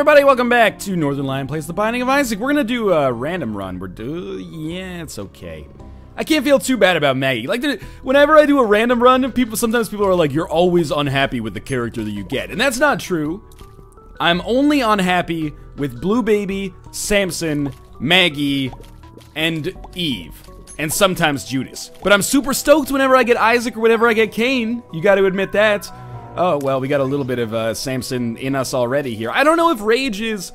everybody, welcome back to Northernlion Plays The Binding of Isaac. We're gonna do a random run. Yeah, it's okay. I can't feel too bad about Maggie. Like, whenever I do a random run, sometimes people are like, you're always unhappy with the character that you get. And that's not true. I'm only unhappy with Blue Baby, Samson, Maggie, and Eve. And sometimes Judas. But I'm super stoked whenever I get Isaac or whenever I get Cain. You gotta admit that. Oh, well, we got a little bit of Samson in us already here. I don't know if rage is...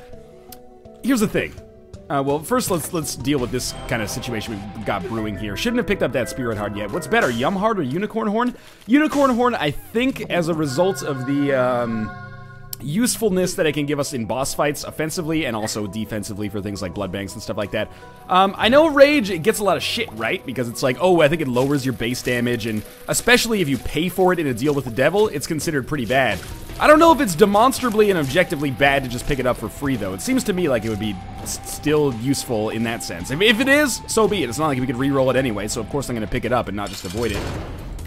Here's the thing. Well, first let's deal with this kind of situation we've got brewing here. Shouldn't have picked up that Spirit Heart yet. What's better, Yum Heart or Unicorn Horn? Unicorn Horn, I think, as a result of the usefulness that it can give us in boss fights offensively and also defensively for things like blood banks and stuff like that. I know Rage, it gets a lot of shit, right? Because it's like, oh, I think it lowers your base damage, and especially if you pay for it in a deal with the devil, it's considered pretty bad. I don't know if it's demonstrably and objectively bad to just pick it up for free, though. It seems to me like it would be still useful in that sense. If it is, so be it. It's not like we could re-roll it anyway, so of course I'm going to pick it up and not just avoid it.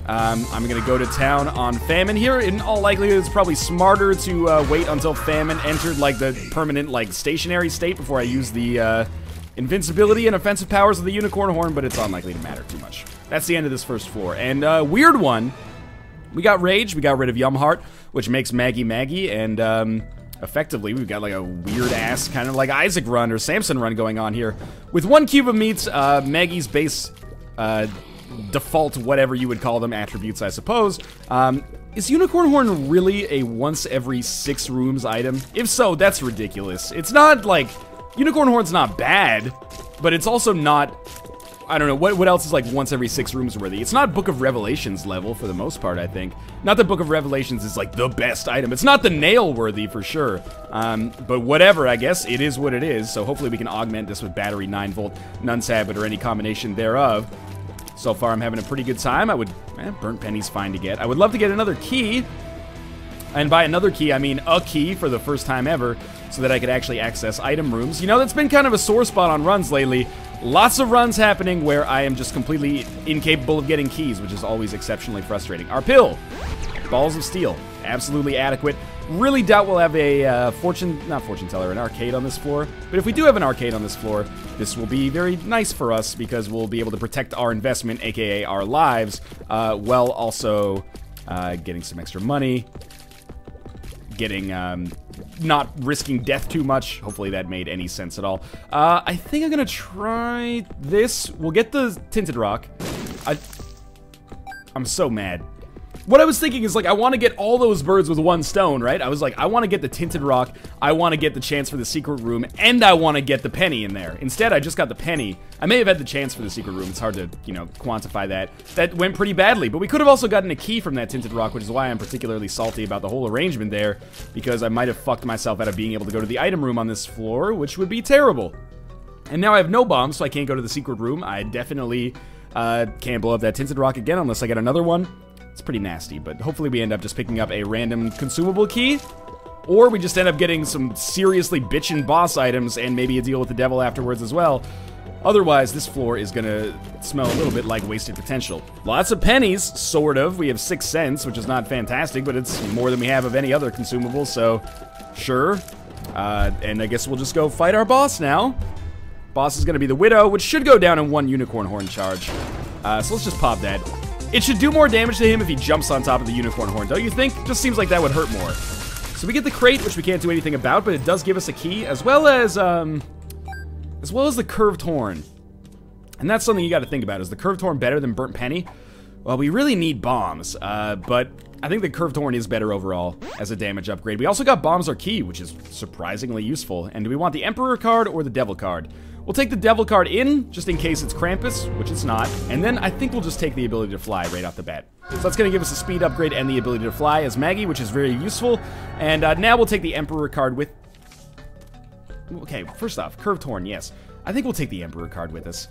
I'm gonna go to town on Famine here. In all likelihood, it's probably smarter to wait until Famine entered like the permanent, like stationary state before I use the invincibility and offensive powers of the Unicorn Horn, but it's unlikely to matter too much. That's the end of this first floor. And weird one, we got Rage, we got rid of Yum Heart, which makes Maggie Maggie, and effectively we've got like a weird ass kind of like Isaac run or Samson run going on here. With one cube of meats, Maggie's base default, whatever you would call them, attributes, I suppose. Is Unicorn Horn really a once every 6 rooms item? If so, that's ridiculous. It's not like, Unicorn Horn's not bad, but it's also not, I don't know, what else is like once every 6 rooms worthy? It's not Book of Revelations level for the most part, I think. Not that Book of Revelations is like the best item. It's not the nail worthy for sure. But whatever, I guess, it is what it is. So hopefully we can augment this with battery, 9-volt, Nunsabot, or any combination thereof. So far, I'm having a pretty good time. Burnt penny's fine to get. I would love to get another key. And by another key, I mean a key for the first time ever, so that I could actually access item rooms. You know, that's been kind of a sore spot on runs lately. Lots of runs happening where I am just completely incapable of getting keys, which is always exceptionally frustrating. Our pill. Balls of Steel. Absolutely adequate. Really doubt we'll have a not fortune teller, an arcade on this floor. But if we do have an arcade on this floor, this will be very nice for us because we'll be able to protect our investment, aka our lives, while also getting some extra money, getting not risking death too much. Hopefully that made any sense at all. I think I'm gonna try this. We'll get the Tinted Rock. I'm so mad. What I was thinking is, like, I want to get all those birds with one stone, right? I was like, I want to get the Tinted Rock, I want to get the chance for the secret room, and I want to get the penny in there. Instead, I just got the penny. I may have had the chance for the secret room. It's hard to, you know, quantify that. That went pretty badly, but we could have also gotten a key from that Tinted Rock, which is why I'm particularly salty about the whole arrangement there, because I might have fucked myself out of being able to go to the item room on this floor, which would be terrible. And now I have no bombs, so I can't go to the secret room. I definitely can't blow up that Tinted Rock again unless I get another one. It's pretty nasty, but hopefully we end up just picking up a random consumable key, or we just end up getting some seriously bitchin' boss items and maybe a deal with the devil afterwards as well. Otherwise, this floor is gonna smell a little bit like wasted potential. Lots of pennies, sort of. We have 6 cents, which is not fantastic, but it's more than we have of any other consumable, so sure. And I guess we'll just go fight our boss now. Boss is gonna be the Widow, which should go down in 1 Unicorn Horn charge. So let's just pop that. It should do more damage to him if he jumps on top of the Unicorn Horn, don't you think? Just seems like that would hurt more. So we get the crate, which we can't do anything about, but it does give us a key, as well as the curved horn. And that's something you gotta think about. Is the curved horn better than burnt penny? Well, we really need bombs, but I think the curved horn is better overall as a damage upgrade. We also got bombs or key, which is surprisingly useful. And do we want the Emperor card or the Devil card? We'll take the Devil card in, just in case it's Krampus, which it's not. And then I think we'll just take the ability to fly right off the bat. So that's going to give us a speed upgrade and the ability to fly as Maggie, which is very useful. And now we'll take the Emperor card with... Okay, first off, curved horn, yes. I think we'll take the Emperor card with us.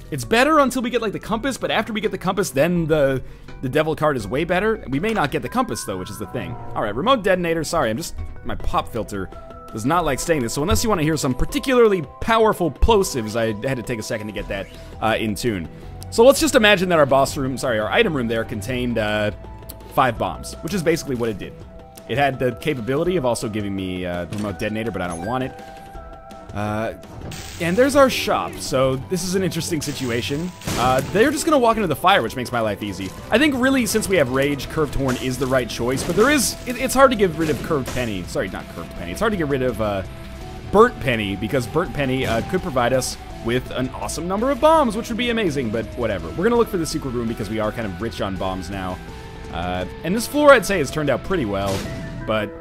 It's better until we get, like, the compass, but after we get the compass, then the Devil card is way better. We may not get the compass, though, which is the thing. Alright, remote detonator. Sorry, my pop filter does not like saying this, so unless you want to hear some particularly powerful plosives, I had to take a second to get that in tune. So let's just imagine that our item room there contained 5 bombs, which is basically what it did. It had the capability of also giving me the remote detonator, but I don't want it. And there's our shop, so this is an interesting situation. They're just gonna walk into the fire, which makes my life easy. I think really, since we have Rage, Curved Horn is the right choice, but there is, it's hard to get rid of Curved Penny. Sorry, not Curved Penny. It's hard to get rid of Burnt Penny, because Burnt Penny could provide us with an awesome number of bombs, which would be amazing, but whatever. We're gonna look for the secret room because we are kind of rich on bombs now. And this floor, I'd say, has turned out pretty well, but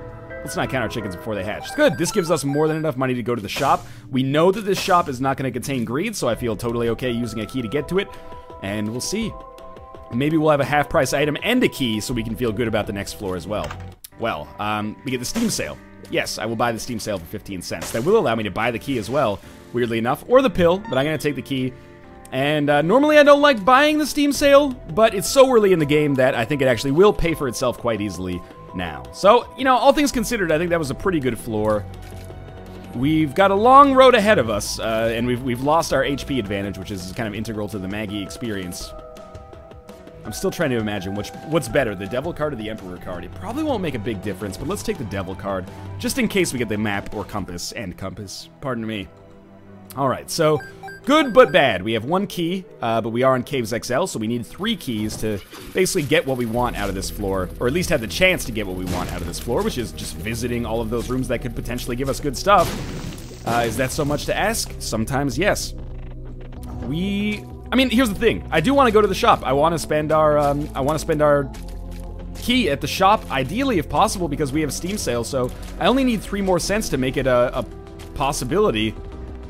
let's not count our chickens before they hatch. It's good. This gives us more than enough money to go to the shop. We know that this shop is not going to contain greed, so I feel totally okay using a key to get to it. And we'll see. Maybe we'll have a half-price item and a key so we can feel good about the next floor as well. Well, we get the Steam sale. Yes, I will buy the Steam sale for 15 cents. That will allow me to buy the key as well, weirdly enough, or the pill, but I'm going to take the key. And normally I don't like buying the Steam sale, but it's so early in the game that I think it actually will pay for itself quite easily now. So, you know, all things considered, I think that was a pretty good floor. We've got a long road ahead of us, and we've lost our HP advantage, which is kind of integral to the Maggie experience. I'm still trying to imagine what's better, the Devil card or the Emperor card. It probably won't make a big difference, but let's take the Devil card, just in case we get the map or compass, and compass, pardon me. Alright, so good but bad. We have one key, but we are in Caves XL, so we need 3 keys to basically get what we want out of this floor, or at least have the chance to get what we want out of this floor, which is just visiting all of those rooms that could potentially give us good stuff. Is that so much to ask? Sometimes, yes. I mean, here's the thing. I do want to go to the shop. I want to spend our key at the shop, ideally if possible, because we have Steam sale, so I only need 3 more cents to make it a possibility.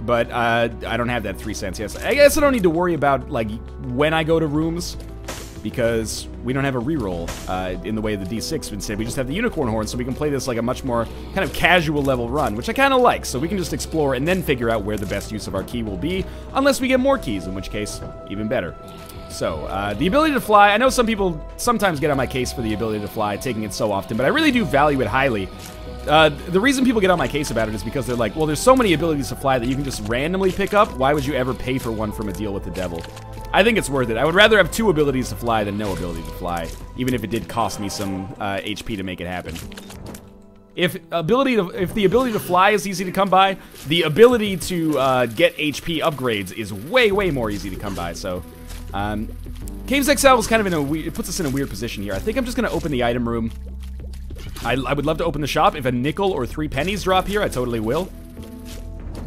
But I don't have that 3 cents yet. I guess I don't need to worry about, like, when I go to rooms, because we don't have a reroll in the way of the D6. Instead, we just have the Unicorn Horn, so we can play this like a much more kind of casual level run, which I kind of like. So we can just explore and then figure out where the best use of our key will be, unless we get more keys, in which case, even better. So, the ability to fly, I know some people sometimes get on my case for the ability to fly, taking it so often, but I really do value it highly. The reason people get on my case about it is because they're like, well, there's so many abilities to fly that you can just randomly pick up. Why would you ever pay for one from a deal with the devil? I think it's worth it. I would rather have 2 abilities to fly than no ability to fly, even if it did cost me some HP to make it happen. If the ability to fly is easy to come by, the ability to get HP upgrades is way, way more easy to come by. So, Caves XL is kind of in a it puts us in a weird position here. I think I'm just going to open the item room. I would love to open the shop. If a nickel or 3 pennies drop here, I totally will.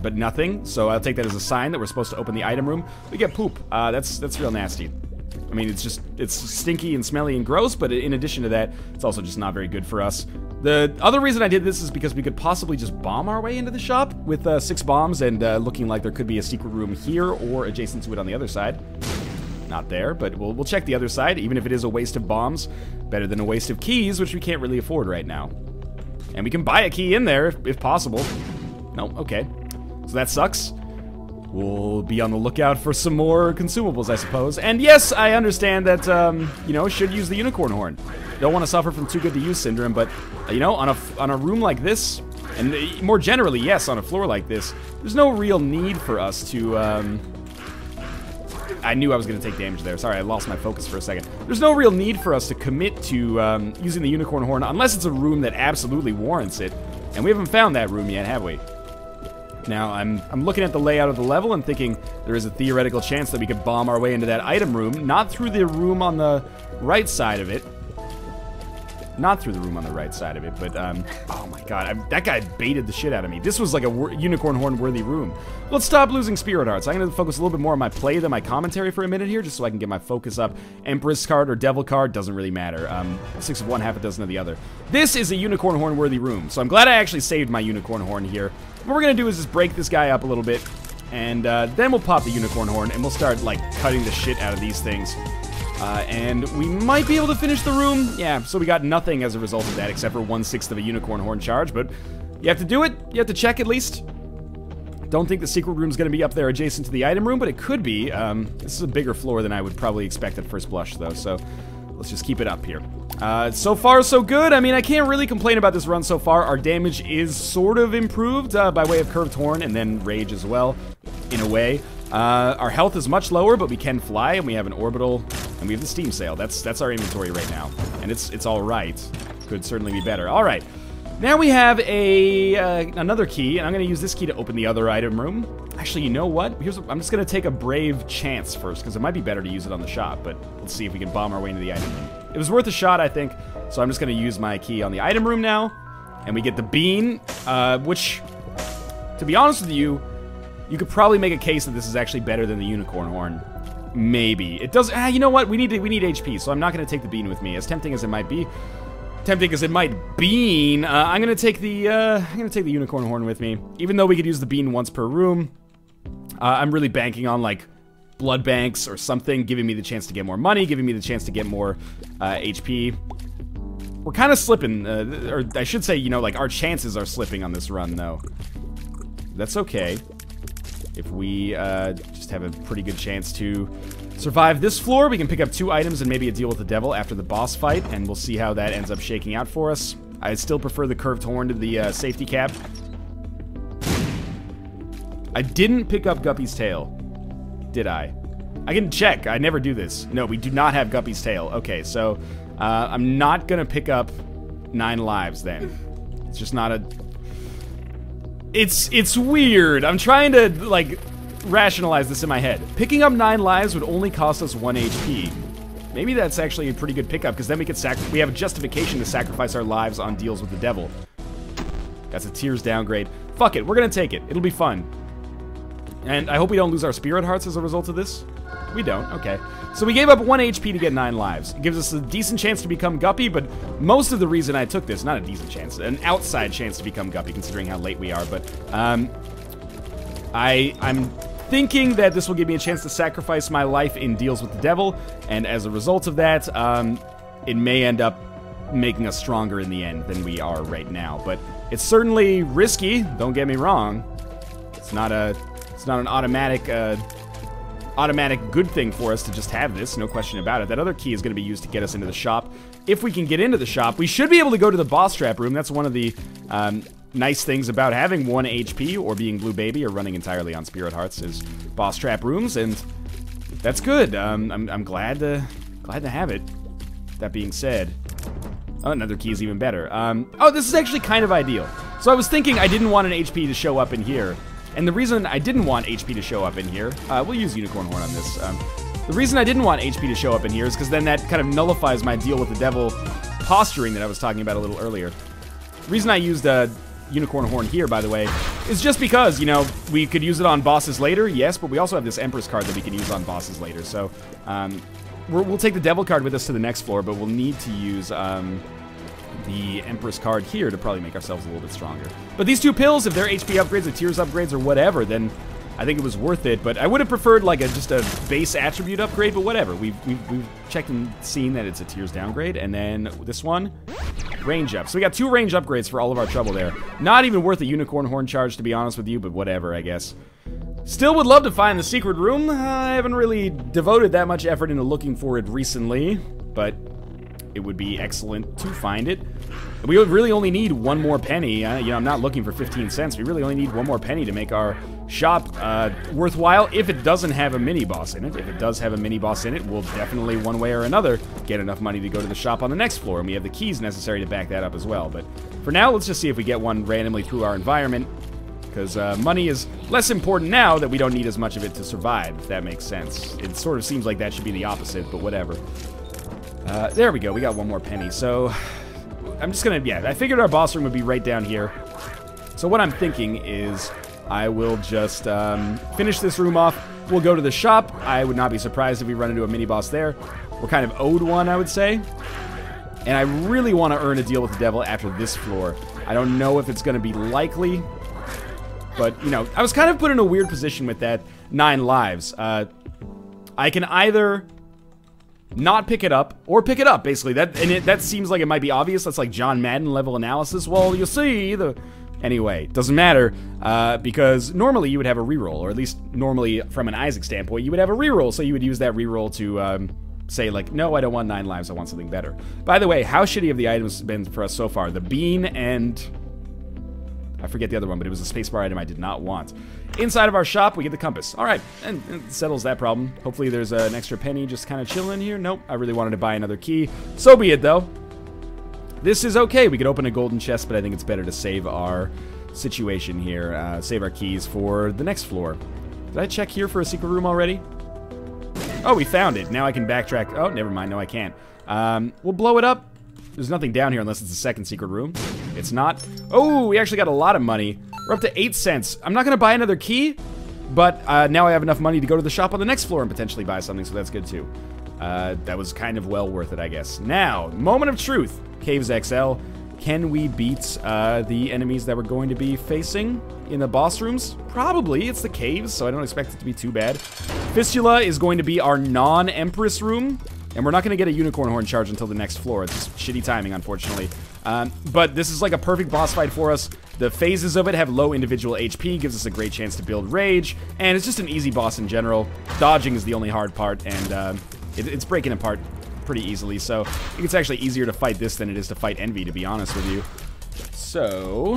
But nothing, so I'll take that as a sign that we're supposed to open the item room. We get poop. That's real nasty. I mean, it's stinky and smelly and gross, but in addition to that, it's also just not very good for us. The other reason I did this is because we could possibly just bomb our way into the shop with 6 bombs and looking like there could be a secret room here or adjacent to it on the other side. Not there, but we'll check the other side, even if it is a waste of bombs. Better than a waste of keys, which we can't really afford right now. And we can buy a key in there, if possible. No, okay. So that sucks. We'll be on the lookout for some more consumables, I suppose. And yes, I understand that, you know, should use the Unicorn Horn. Don't want to suffer from too good to use syndrome, but, you know, on a room like this, and more generally, yes, on a floor like this, there's no real need for us to, I knew I was going to take damage there. Sorry, I lost my focus for a second. There's no real need for us to commit to using the Unicorn Horn unless it's a room that absolutely warrants it. And we haven't found that room yet, have we? Now, I'm looking at the layout of the level and thinking there is a theoretical chance that we could bomb our way into that item room, not through the room on the right side of it. Not through the room on the right side of it, but, oh my god, that guy baited the shit out of me. This was like a Unicorn Horn-worthy room. Let's stop losing Spirit Hearts. I'm going to focus a little bit more on my play than my commentary for a minute here, just so I can get my focus up. Empress card or Devil card, doesn't really matter. 6 of one, half a dozen of the other. This is a Unicorn Horn-worthy room, so I'm glad I actually saved my Unicorn Horn here. What we're going to do is just break this guy up a little bit, and then we'll pop the Unicorn Horn, and we'll start, like, cutting the shit out of these things. And we might be able to finish the room. Yeah, so we got nothing as a result of that, except for 1/6 of a Unicorn Horn charge, but you have to do it. You have to check at least. Don't think the secret room's going to be up there adjacent to the item room, but it could be. This is a bigger floor than I would probably expect at first blush, though, so let's just keep it up here. So far, so good. I mean, I can't really complain about this run so far. Our damage is sort of improved by way of Curved Horn and then Rage as well, in a way. Our health is much lower, but we can fly, and we have an orbital, and we have the Steam sale. That's our inventory right now, and it's all right. could certainly be better. All right. Now we have another key, and I'm going to use this key to open the other item room. Actually, you know what? I'm just going to take a brave chance first, because it might be better to use it on the shop, but let's see if we can bomb our way into the item room. It was worth a shot, I think, so I'm just going to use my key on the item room now, and we get the bean, which, to be honest with you, you could probably make a case that this is actually better than the unicorn horn. Maybe. It does, you know what? We need HP, so I'm not going to take the bean with me, as tempting as it might be. Tempting as it might be, I'm gonna take the unicorn horn with me. Even though we could use the bean once per room, I'm really banking on like blood banks or something, giving me the chance to get more money, giving me the chance to get more HP. We're kind of slipping, or I should say, you know, like our chances are slipping on this run, though. That's okay. If we just have a pretty good chance to survive this floor, we can pick up 2 items and maybe a deal with the devil after the boss fight, and we'll see how that ends up shaking out for us. I still prefer the curved horn to the safety cap. I didn't pick up Guppy's tail, did I? I can check. I never do this. No, we do not have Guppy's tail. Okay, so I'm not gonna pick up 9 lives then. It's just not a... It's weird. I'm trying to, like, rationalize this in my head. Picking up 9 lives would only cost us 1 HP. Maybe that's actually a pretty good pickup, because then we have a justification to sacrifice our lives on deals with the devil. That's a tears downgrade. Fuck it, we're gonna take it. It'll be fun. And I hope we don't lose our spirit hearts as a result of this. We don't, okay. So we gave up 1 HP to get 9 lives. It gives us a decent chance to become Guppy, but most of the reason I took this, not a decent chance, an outside chance to become Guppy, considering how late we are, but I'm thinking that this will give me a chance to sacrifice my life in deals with the devil, and as a result of that, it may end up making us stronger in the end than we are right now. But it's certainly risky, don't get me wrong. It's not an automatic good thing for us to just have this, no question about it. That other key is going to be used to get us into the shop. If we can get into the shop, we should be able to go to the boss trap room. That's one of the nice things about having 1 HP or being Blue Baby or running entirely on Spirit Hearts is boss trap rooms, and that's good. I'm glad to have it. That being said, oh, another key is even better. Oh, this is actually kind of ideal. So I was thinking I didn't want an HP to show up in here. And the reason I didn't want HP to show up in here, we'll use Unicorn Horn on this. The reason I didn't want HP to show up in here is because then that kind of nullifies my deal with the devil posturing that I was talking about a little earlier. The reason I used Unicorn Horn here, by the way, is just because, you know, we could use it on bosses later, yes, but we also have this Empress card that we can use on bosses later. So we'll take the devil card with us to the next floor, but we'll need to use the Empress card here to probably make ourselves a little bit stronger. But these 2 pills, if they're HP upgrades or tears upgrades or whatever, then I think it was worth it. But I would have preferred like just a base attribute upgrade, but whatever. We've checked and seen that it's a tears downgrade. And then this one, range up. So we got 2 range upgrades for all of our trouble there. Not even worth a unicorn horn charge, to be honest with you, but whatever, I guess. Still would love to find the secret room. I haven't really devoted that much effort into looking for it recently, but it would be excellent to find it. We would really only need 1 more penny. You know, I'm not looking for 15 cents. We really only need 1 more penny to make our shop worthwhile if it doesn't have a mini-boss in it. If it does have a mini-boss in it, we'll definitely, one way or another, get enough money to go to the shop on the next floor, and we have the keys necessary to back that up as well. But for now, let's just see if we get one randomly through our environment, because money is less important now that we don't need as much of it to survive, if that makes sense. It sort of seems like that should be the opposite, but whatever. There we go, we got 1 more penny. So I'm just gonna, yeah, I figured our boss room would be right down here. So what I'm thinking is I will just finish this room off. We'll go to the shop. I would not be surprised if we run into a mini-boss there. We're kind of owed one, I would say. And I really want to earn a deal with the devil after this floor. I don't know if it's going to be likely. But, you know, I was kind of put in a weird position with that 9 lives. I can either not pick it up, or pick it up, basically. That seems like it might be obvious. That's like John Madden level analysis. Well, you see, Anyway, doesn't matter, because normally you would have a reroll, or at least normally from an Isaac standpoint, you would have a reroll, so you would use that reroll to say, like, no, I don't want 9 lives, I want something better. By the way, how shitty have the items been for us so far? The bean and... I forget the other one, but it was a spacebar item I did not want. Inside of our shop, we get the compass. All right, and it settles that problem. Hopefully there's an extra penny just kind of chilling here. Nope, I really wanted to buy another key. So be it, though. This is okay. We could open a golden chest, but I think it's better to save our situation here. Save our keys for the next floor. Did I check here for a secret room already? Oh, we found it. Now I can backtrack. Oh, never mind. No, I can't. We'll blow it up. There's nothing down here unless it's the second secret room. It's not. Oh, we actually got a lot of money. We're up to 8 cents. I'm not going to buy another key, but now I have enough money to go to the shop on the next floor and potentially buy something, so that's good too. That was kind of well worth it, I guess. Now, moment of truth. Caves XL. Can we beat the enemies that we're going to be facing in the boss rooms? Probably. It's the caves, so I don't expect it to be too bad. Fistula is going to be our non-Empress room, and we're not going to get a unicorn horn charge until the next floor. It's just shitty timing, unfortunately. But this is like a perfect boss fight for us. The phases of it have low individual HP, gives us a great chance to build rage, and it's just an easy boss in general. Dodging is the only hard part, and it's breaking apart pretty easily, so I think it's actually easier to fight this than it is to fight Envy, to be honest with you. So,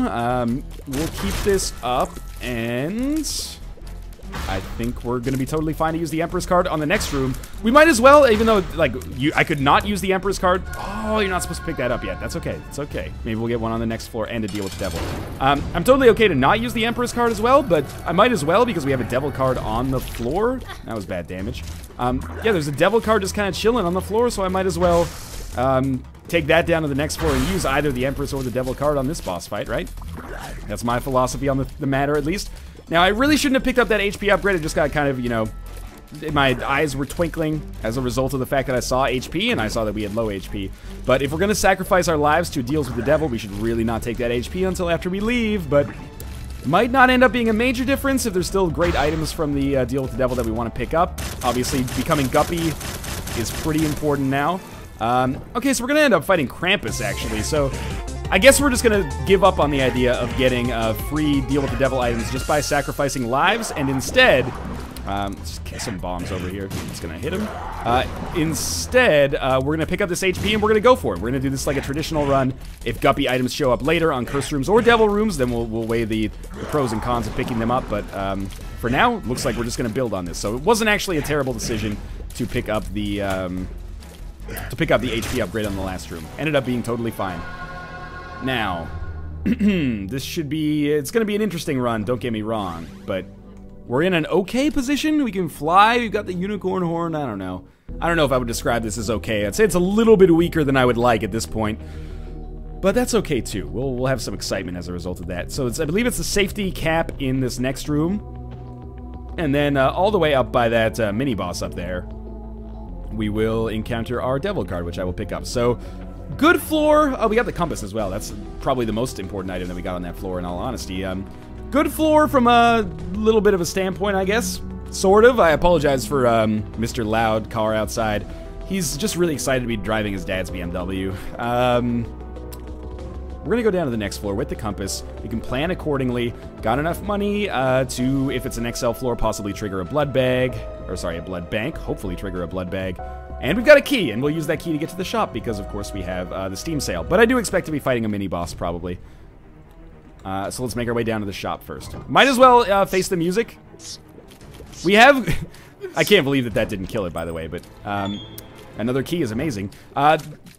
we'll keep this up, and I think we're going to be totally fine to use the Empress card on the next room. We might as well, even though, like, I could not use the Empress card. Oh, you're not supposed to pick that up yet. That's okay. It's okay. Maybe we'll get one on the next floor and to deal with the devil. I'm totally okay to not use the Empress card as well, but I might as well because we have a devil card on the floor. That was bad damage. Yeah, there's a devil card just kind of chilling on the floor, so I might as well take that down to the next floor and use either the Empress or the devil card on this boss fight, right? That's my philosophy on the matter, at least. Now, I really shouldn't have picked up that HP upgrade. I just got kind of, you know, my eyes were twinkling as a result of the fact that I saw HP, and I saw that we had low HP. But if we're going to sacrifice our lives to deals with the devil, we should really not take that HP until after we leave, but might not end up being a major difference if there's still great items from the deal with the devil that we want to pick up. Obviously, becoming Guppy is pretty important now. Okay, so we're going to end up fighting Krampus, actually, so I guess we're just going to give up on the idea of getting free deal with the devil items just by sacrificing lives, and instead, just kick some bombs over here. It's going to hit him. Instead, we're going to pick up this HP and we're going to go for it. We're going to do this like a traditional run. If Guppy items show up later on cursed rooms or devil rooms, then we'll weigh the pros and cons of picking them up, but for now, looks like we're just going to build on this. So it wasn't actually a terrible decision to pick up the HP upgrade on the last room. Ended up being totally fine. Now, this should be, it's going to be an interesting run, don't get me wrong, but we're in an okay position. We can fly, we've got the unicorn horn, I don't know. I don't know if I would describe this as okay. I'd say it's a little bit weaker than I would like at this point, but that's okay too. We'll have some excitement as a result of that. So I believe it's the safety cap in this next room, and then all the way up by that mini-boss up there, we will encounter our devil card, which I will pick up. So, good floor. Oh, we got the compass as well. That's probably the most important item that we got on that floor, in all honesty. Good floor from a little bit of a standpoint, I guess. Sort of. I apologize for Mr. Loud car outside. He's just really excited to be driving his dad's BMW. We're going to go down to the next floor with the compass. We can plan accordingly. Got enough money to, if it's an XL floor, possibly trigger a blood bag. Or, sorry, a blood bank. Hopefully trigger a blood bag. And we've got a key, and we'll use that key to get to the shop because, of course, we have the Steam sale. But I do expect to be fighting a mini-boss, probably. So let's make our way down to the shop first. Might as well face the music. We have... I can't believe that that didn't kill it, by the way, but... another key is amazing.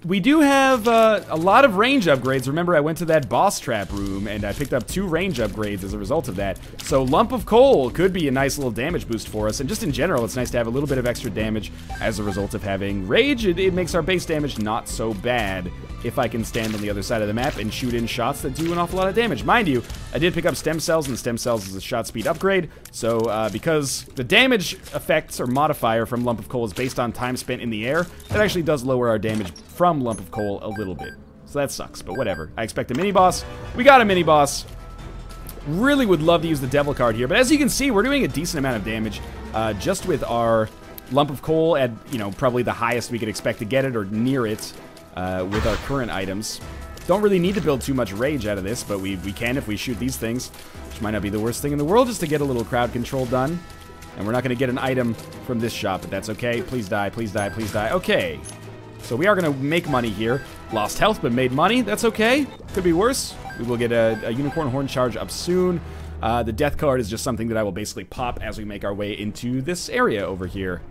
We do have a lot of range upgrades. Remember, I went to that boss trap room, and I picked up 2 range upgrades as a result of that. So Lump of Coal could be a nice little damage boost for us, and just in general, it's nice to have a little bit of extra damage as a result of having rage. It makes our base damage not so bad if I can stand on the other side of the map and shoot in shots that do an awful lot of damage. Mind you, I did pick up Stem Cells, and Stem Cells is a shot speed upgrade, so because the damage effects or modifier from Lump of Coal is based on time spent in the air, that actually does lower our damage from Lump of Coal a little bit. So that sucks, but whatever. I expect a mini-boss. We got a mini-boss. Really would love to use the Devil card here, but as you can see, we're doing a decent amount of damage just with our Lump of Coal at, you know, probably the highest we could expect to get it, or near it, with our current items. Don't really need to build too much rage out of this, but we can if we shoot these things, which might not be the worst thing in the world, just to get a little crowd control done. And we're not going to get an item from this shop, but that's okay. Please die, please die, please die. Okay. So we are going to make money here. Lost health, but made money. That's okay. Could be worse. We will get a unicorn horn charge up soon. The death card is just something that I will basically pop as we make our way into this area over here.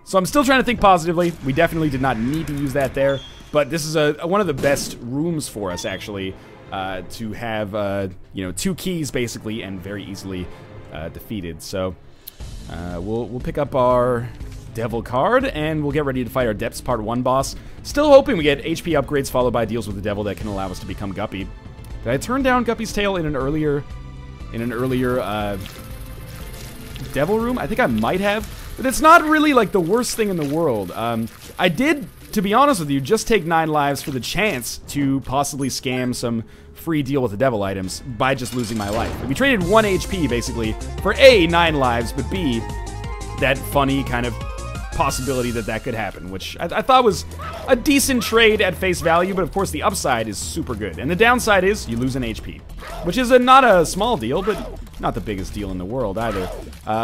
So I'm still trying to think positively. We definitely did not need to use that there. But this is one of the best rooms for us, actually, to have, you know, 2 keys, basically, and very easily defeated. So, we'll pick up our Devil card, and we'll get ready to fight our Depths Part 1 boss. Still hoping we get HP upgrades followed by deals with the Devil that can allow us to become Guppy. Did I turn down Guppy's tail in an earlier Devil room? I think I might have, but it's not really like the worst thing in the world. I did, to be honest with you, just take 9 lives for the chance to possibly scam some free deal with the Devil items by just losing my life. We traded 1 HP basically for A, 9 lives, but B, that funny kind of possibility that could happen, which I thought was a decent trade at face value, but of course the upside is super good. And the downside is you lose an HP, which is not a small deal, but not the biggest deal in the world either.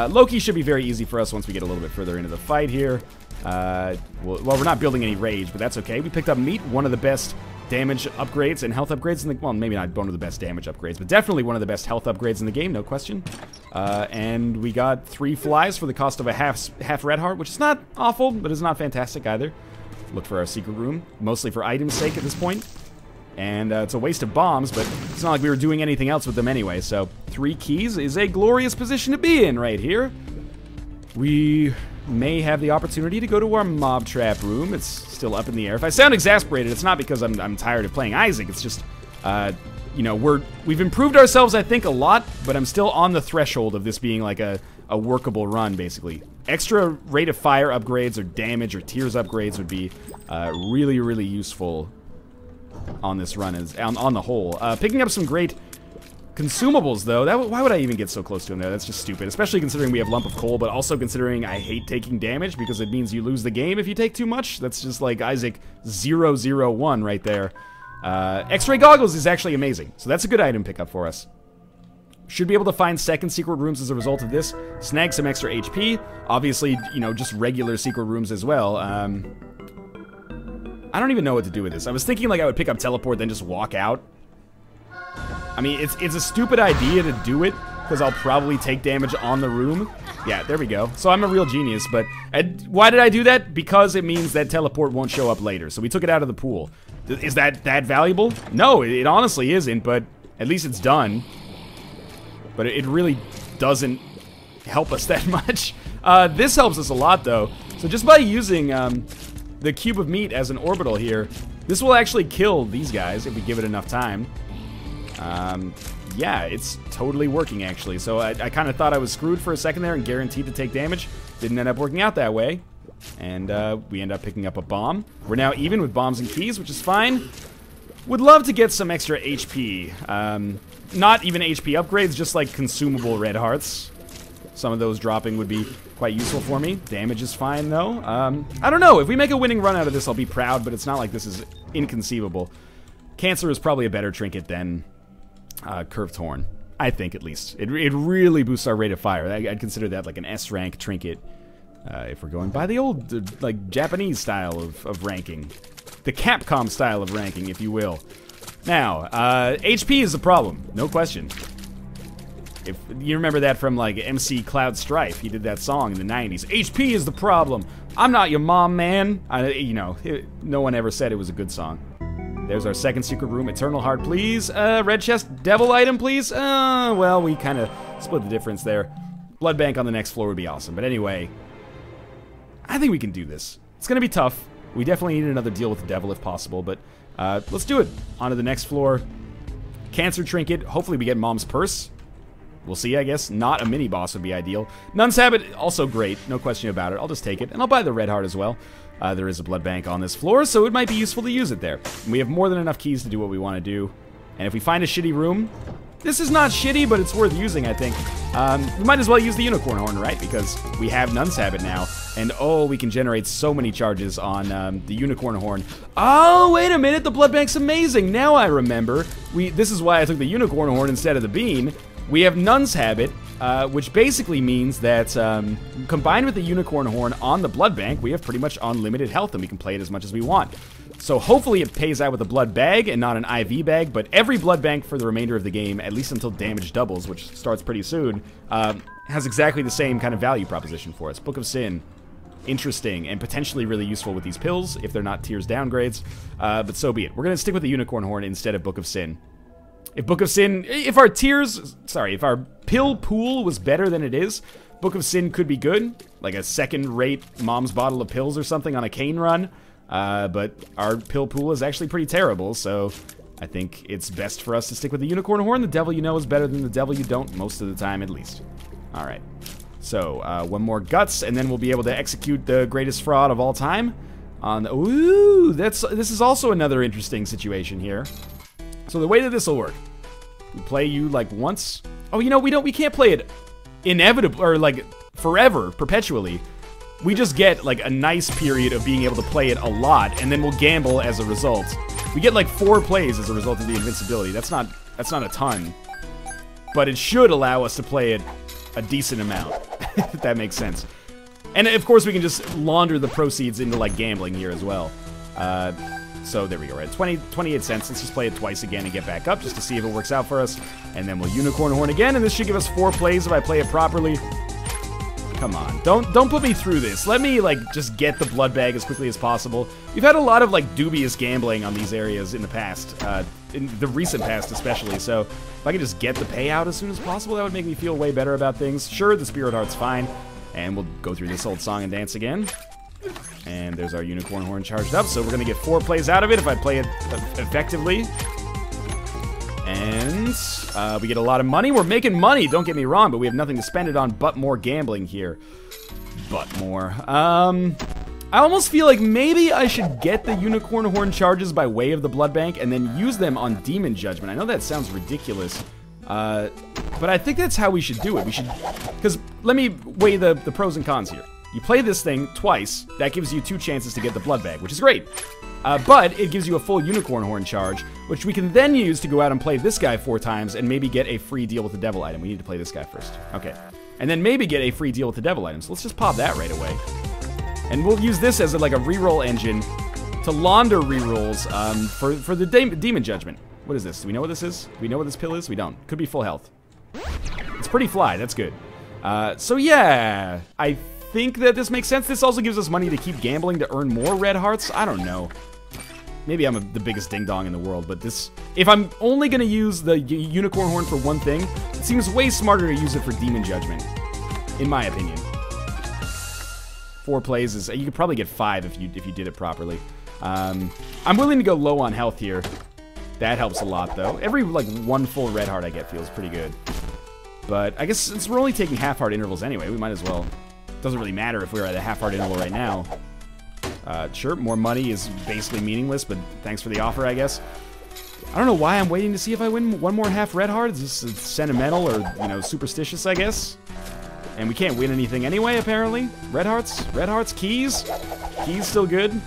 Loki should be very easy for us once we get a little bit further into the fight here. Well, we're not building any rage, but that's okay. We picked up meat, one of the best damage upgrades and health upgrades in the, well, maybe not one of the best damage upgrades, but definitely one of the best health upgrades in the game, no question. And we got 3 flies for the cost of a half red heart, which is not awful, but is not fantastic either. Look for our secret room, mostly for item's sake at this point. And it's a waste of bombs, but it's not like we were doing anything else with them anyway, so 3 keys is a glorious position to be in right here. We may have the opportunity to go to our mob trap room. It's still up in the air. If I sound exasperated, it's not because I'm tired of playing Isaac. It's just, you know, we've improved ourselves, I think, a lot, but I'm still on the threshold of this being like a workable run, basically. Extra rate of fire upgrades or damage or tears upgrades would be really, really useful on this run, on the whole. Picking up some great consumables, though. Why would I even get so close to him there? That's just stupid, especially considering we have Lump of Coal, but also considering I hate taking damage because it means you lose the game if you take too much. That's just like Isaac 001 right there. X-ray goggles is actually amazing, so that's a good item pickup for us. Should be able to find second secret rooms as a result of this. Snag some extra HP. Obviously, you know, just regular secret rooms as well. I don't even know what to do with this. I was thinking like I would pick up teleport, then just walk out. I mean, it's a stupid idea to do it, because I'll probably take damage on the room. Yeah, there we go. So I'm a real genius, but why did I do that? Because it means that teleport won't show up later. So we took it out of the pool. Is that valuable? No, it honestly isn't, but at least it's done. But it really doesn't help us that much. This helps us a lot, though. So just by using the cube of meat as an orbital here, this will actually kill these guys if we give it enough time. Yeah, it's totally working, actually. So I kind of thought I was screwed for a second there and guaranteed to take damage. Didn't end up working out that way. And we end up picking up a bomb. We're now even with bombs and keys, which is fine. Would love to get some extra HP. Not even HP upgrades, just like consumable red hearts. Some of those dropping would be quite useful for me. Damage is fine, though. I don't know. If we make a winning run out of this, I'll be proud, but it's not like this is inconceivable. Cancer is probably a better trinket than Curved Horn. I think, at least. It really boosts our rate of fire. I'd consider that like an S-rank trinket. If we're going by the old, like, Japanese style of ranking. The Capcom style of ranking, if you will. Now, HP is a problem. No question. If you remember that from, like, MC Cloud Strife, he did that song in the 90s. HP is the problem. I'm not your mom, man. You know, no one ever said it was a good song. There's our second secret room. Eternal Heart, please. Red chest, devil item, please. Well, we kind of split the difference there. Blood bank on the next floor would be awesome. But anyway, I think we can do this. It's going to be tough. We definitely need another deal with the devil if possible, but let's do it. On to the next floor. Cancer trinket. Hopefully we get Mom's purse. We'll see, I guess. Not a mini-boss would be ideal. Nun's Habit, also great. No question about it. I'll just take it. And I'll buy the red heart as well. There is a blood bank on this floor, so it might be useful to use it there. And we have more than enough keys to do what we want to do. And if we find a shitty room... This is not shitty, but it's worth using, I think. We might as well use the unicorn horn, right? Because we have Nun's Habit now. And, oh, we can generate so many charges on the unicorn horn. Oh, wait a minute. The blood bank's amazing. Now I remember. This is why I took the unicorn horn instead of the bean. We have Nun's Habit, which basically means that combined with the unicorn horn on the blood bank, we have pretty much unlimited health and we can play it as much as we want. So hopefully it pays out with a blood bag and not an IV bag, but every blood bank for the remainder of the game, at least until damage doubles, which starts pretty soon, has exactly the same kind of value proposition for us. Book of Sin. interesting and potentially really useful with these pills if they're not tiers downgrades, but so be it. We're gonna stick with the Unicorn Horn instead of Book of Sin. If our pill pool was better than it is, Book of Sin could be good, like a second-rate mom's bottle of pills or something on a cane run, but our pill pool is actually pretty terrible, so I think it's best for us to stick with the Unicorn Horn. The devil you know is better than the devil you don't, most of the time at least. Alright, so one more guts, and then we'll be able to execute the greatest fraud of all time. Ooh, this is also another interesting situation here. So the way that this will work, we play you like once. Oh, you know, we can't play it inevitably, or like forever, perpetually. We just get like a nice period of being able to play it a lot, and then we'll gamble as a result. We get like 4 plays as a result of the invincibility. That's not a ton, but it should allow us to play it a decent amount, if that makes sense. And of course we can just launder the proceeds into like gambling here as well. So there we go, right? 28 cents. Let's just play it twice again and get back up just to see if it works out for us. And then we'll Unicorn Horn again, and this should give us 4 plays if I play it properly. Come on, don't put me through this. Let me like just get the blood bag as quickly as possible. We've had a lot of like dubious gambling on these areas in the past, in the recent past especially. So if I can just get the payout as soon as possible, that would make me feel way better about things. Sure, the Spirit Heart's fine, and we'll go through this old song and dance again. And there's our Unicorn Horn charged up, so we're going to get 4 plays out of it if I play it effectively. And we get a lot of money. We're making money, don't get me wrong, but we have nothing to spend it on but more gambling here. But more. I almost feel like maybe I should get the Unicorn Horn charges by way of the Blood Bank and then use them on Demon Judgment. I know that sounds ridiculous, but I think that's how we should do it. We should, because let me weigh the pros and cons here. You play this thing twice, that gives you 2 chances to get the blood bag, which is great. But it gives you a full Unicorn Horn charge, which we can then use to go out and play this guy 4 times and maybe get a free deal with the devil item. We need to play this guy first. Okay. And then maybe get a free deal with the devil item. So let's just pop that right away. And we'll use this as like a reroll engine to launder rerolls for the Demon Judgment. What is this? Do we know what this is? Do we know what this pill is? We don't. Could be full health. It's pretty fly. That's good. So yeah, I think that this makes sense. This also gives us money to keep gambling to earn more red hearts. I don't know. Maybe I'm the biggest ding-dong in the world, but this... If I'm only going to use the Unicorn Horn for one thing, it seems way smarter to use it for Demon Judgment, in my opinion. 4 plays is... You could probably get 5 if you did it properly. I'm willing to go low on health here. That helps a lot, though. Every, like, 1 full red heart I get feels pretty good. But I guess since we're only taking half-heart intervals anyway, we might as well... Doesn't really matter if we're at a half-heart interval right now. Sure, more money is basically meaningless, but thanks for the offer, I guess. I don't know why I'm waiting to see if I win 1 more half red heart. Is this sentimental or, you know, superstitious, I guess? And we can't win anything anyway, apparently. Red hearts, keys. Keys still good.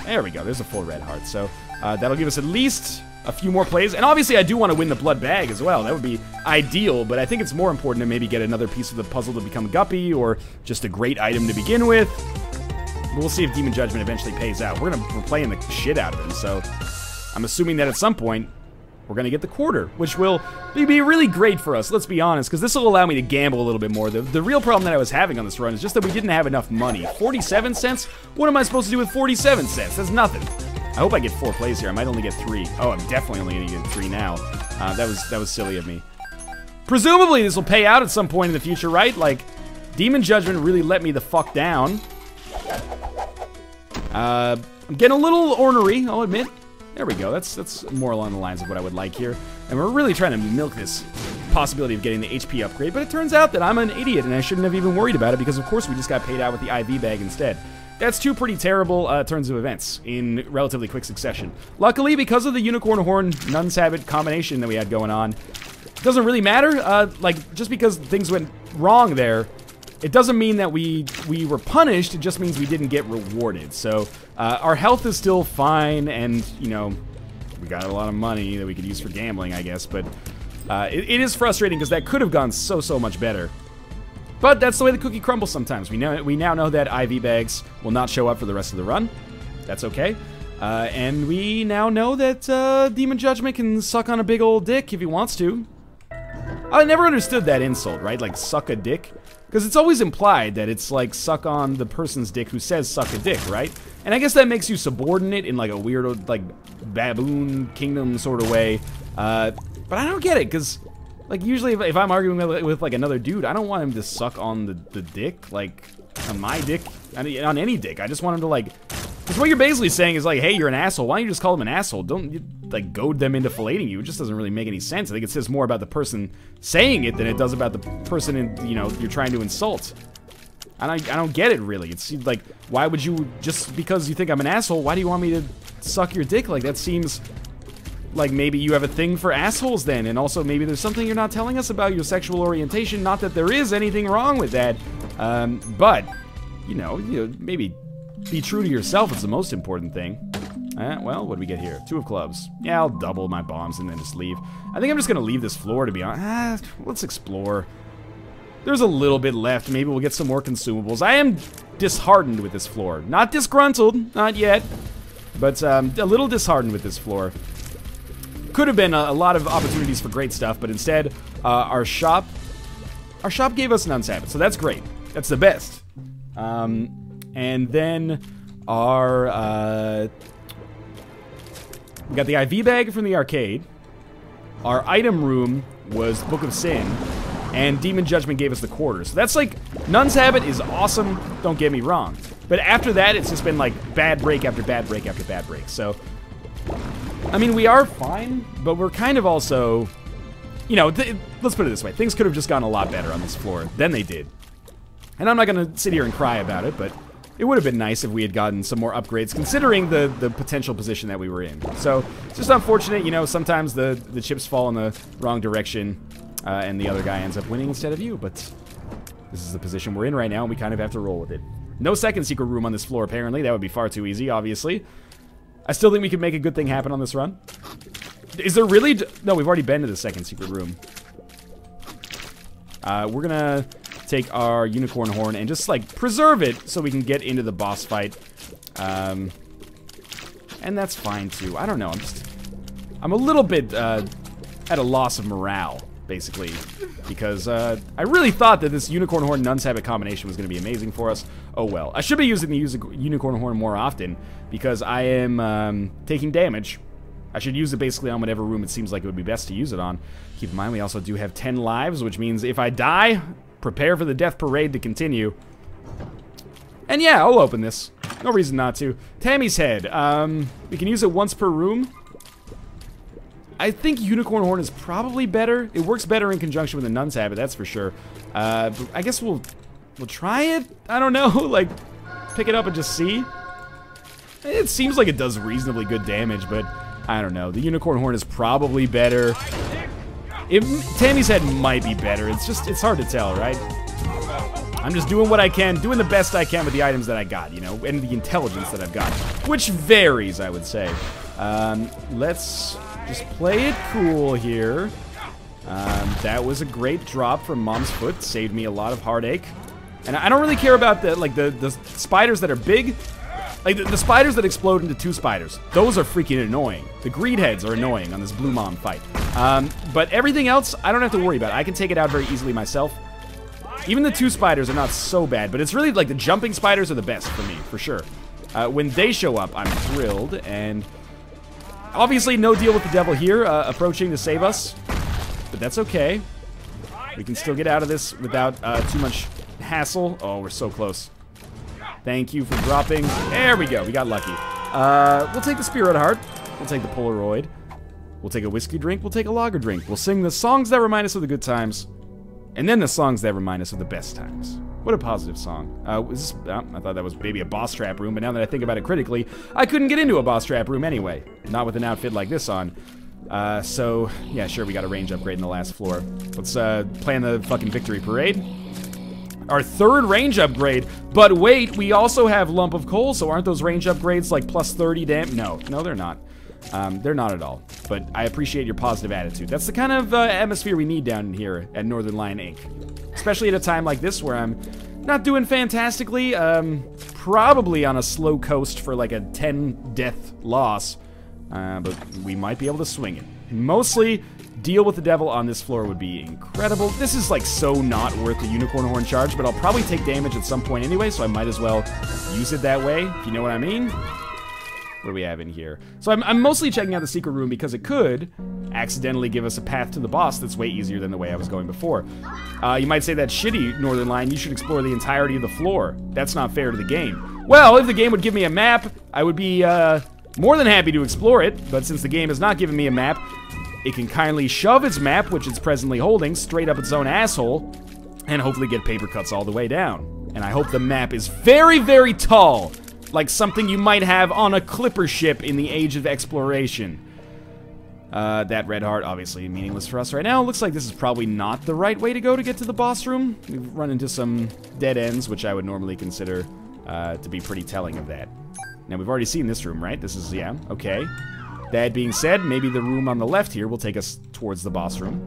There we go, there's a full red heart. So that'll give us at least a few more plays. And obviously I do want to win the blood bag as well. That would be ideal, but I think it's more important to maybe get another piece of the puzzle to become Guppy, or just a great item to begin with. But we'll see if Demon Judgment eventually pays out. We're playing the shit out of him, so I'm assuming that at some point we're going to get the quarter, which will be really great for us, let's be honest, because this will allow me to gamble a little bit more. The real problem that I was having on this run is just that we didn't have enough money. 47 cents? What am I supposed to do with 47 cents? That's nothing. I hope I get 4 plays here. I might only get 3. Oh, I'm definitely only going to get 3 now. That was silly of me. Presumably, this will pay out at some point in the future, right? Like, Demon Judgment really let me the fuck down. I'm getting a little ornery, I'll admit. There we go. That's more along the lines of what I would like here. And we're really trying to milk this possibility of getting the HP upgrade, but it turns out that I'm an idiot and I shouldn't have even worried about it because, of course, we just got paid out with the IV bag instead. That's 2 pretty terrible turns of events in relatively quick succession. Luckily, because of the Unicorn Horn Nun's Habit combination that we had going on, it doesn't really matter. Like, just because things went wrong there, it doesn't mean that we were punished. It just means we didn't get rewarded. So our health is still fine, and, you know, we got a lot of money that we could use for gambling, I guess. But it is frustrating because that could have gone so much better. But that's the way the cookie crumbles sometimes. We now know that IV bags will not show up for the rest of the run. That's okay. And we now know that Demon Judgment can suck on a big old dick if he wants to. I never understood that insult, right? Like, suck a dick. Because it's always implied that it's like suck on the person's dick who says suck a dick, right? And I guess that makes you subordinate in like a weird, like, baboon kingdom sort of way. But I don't get it, because, like, usually if I'm arguing with like, another dude, I don't want him to suck on the dick, like, on my dick, on any dick. I just want him to, like... Because what you're basically saying is like, hey, you're an asshole. Why don't you just call them an asshole? Don't, like, goad them into filleting you. It just doesn't really make any sense. I think it says more about the person saying it than it does about the person, you know, you're trying to insult. I don't get it, really. It's like, why would you, just because you think I'm an asshole, why do you want me to suck your dick? Like, that seems like maybe you have a thing for assholes then, and also maybe there's something you're not telling us about your sexual orientation. Not that there is anything wrong with that, but, you know, maybe be true to yourself is the most important thing. Well, what do we get here? 2 of clubs. Yeah, I'll double my bombs and then just leave. I think I'm just gonna leave this floor, to be honest. Let's explore. There's a little bit left. Maybe we'll get some more consumables. I am disheartened with this floor. Not disgruntled, not yet, but a little disheartened with this floor. Could have been a lot of opportunities for great stuff, but instead, our shop gave us Nun's Habit, so that's great. That's the best. And then our, we got the IV bag from the arcade. Our item room was Book of Sin, and Demon Judgment gave us the quarter. So that's like, Nun's Habit is awesome, don't get me wrong. But after that, it's just been like bad break after bad break after bad break. So, I mean, we are fine, but we're kind of also, you know, let's put it this way. Things could have just gone a lot better on this floor than they did. And I'm not going to sit here and cry about it, but it would have been nice if we had gotten some more upgrades, considering the potential position that we were in. So, it's just unfortunate, you know, sometimes the chips fall in the wrong direction, and the other guy ends up winning instead of you, but this is the position we're in right now, and we kind of have to roll with it. No second secret room on this floor, apparently. That would be far too easy, obviously. I still think we could make a good thing happen on this run. Is there really... No, we've already been to the second secret room. We're gonna take our unicorn horn and just, like, preserve it so we can get into the boss fight. And that's fine, too. I don't know, I'm a little bit, at a loss of morale, basically. Because, I really thought that this unicorn horn Nun's Habit combination was gonna be amazing for us. Oh well. I should be using the unicorn horn more often, because I am, taking damage. I should use it basically on whatever room it seems like it would be best to use it on. Keep in mind, we also do have 10 lives, which means if I die, prepare for the death parade to continue. And yeah, I'll open this. No reason not to. Tammy's head. We can use it once per room. I think unicorn horn is probably better. It works better in conjunction with the Nun's Habit, that's for sure. But I guess we'll try it. I don't know, like, pick it up and just see. It seems like it does reasonably good damage, but I don't know. The unicorn horn is probably better. Tammy's head might be better. It's hard to tell, right? I'm just doing what I can, doing the best I can with the items that I got, you know, and the intelligence that I've got, which varies, I would say. Let's just play it cool here. That was a great drop from Mom's Foot. Saved me a lot of heartache. And I don't really care about the spiders that are big. Like, the spiders that explode into 2 spiders, those are freaking annoying. The greed heads are annoying on this Blue Mom fight. But everything else, I don't have to worry about. I can take it out very easily myself. Even the 2 spiders are not so bad, but it's really, like, the jumping spiders are the best for me, for sure. When they show up, I'm thrilled, and obviously no deal with the devil here, approaching to save us, but that's okay. We can still get out of this without too much hassle. Oh, we're so close. Thank you for dropping. There we go. We got lucky. We'll take the Spirit Heart. We'll take the Polaroid. We'll take a whiskey drink. We'll take a lager drink. We'll sing the songs that remind us of the good times. And then the songs that remind us of the best times. What a positive song. I thought that was maybe a boss trap room, but now that I think about it critically, I couldn't get into a boss trap room anyway. Not with an outfit like this on. So, yeah, sure, we got a range upgrade in the last floor. Let's plan the fucking victory parade. Our 3rd range upgrade, but wait, we also have Lump of Coal, so aren't those range upgrades like plus 30 damage? No, they're not. They're not at all, but I appreciate your positive attitude. That's the kind of atmosphere we need down here at Northernlion Inc. Especially at a time like this where I'm not doing fantastically, probably on a slow coast for like a 10 death loss, but we might be able to swing it. Mostly deal with the devil on this floor would be incredible. This is like so not worth the unicorn horn charge, but I'll probably take damage at some point anyway, so I might as well use it that way, if you know what I mean. What do we have in here? So I'm mostly checking out the secret room because it could accidentally give us a path to the boss that's way easier than the way I was going before. You might say that's shitty, Northernlion. You should explore the entirety of the floor. That's not fair to the game. Well, if the game would give me a map, I would be more than happy to explore it, but since the game has not given me a map, it can kindly shove its map, which it's presently holding, straight up its own asshole, and hopefully get paper cuts all the way down. And I hope the map is very, very tall, like something you might have on a clipper ship in the age of exploration. That red heart, obviously meaningless for us right now. Looks like this is probably not the right way to go to get to the boss room. We've run into some dead ends, which I would normally consider to be pretty telling of that. Now, we've already seen this room, right? This is, yeah, okay. That being said, maybe the room on the left here will take us towards the boss room.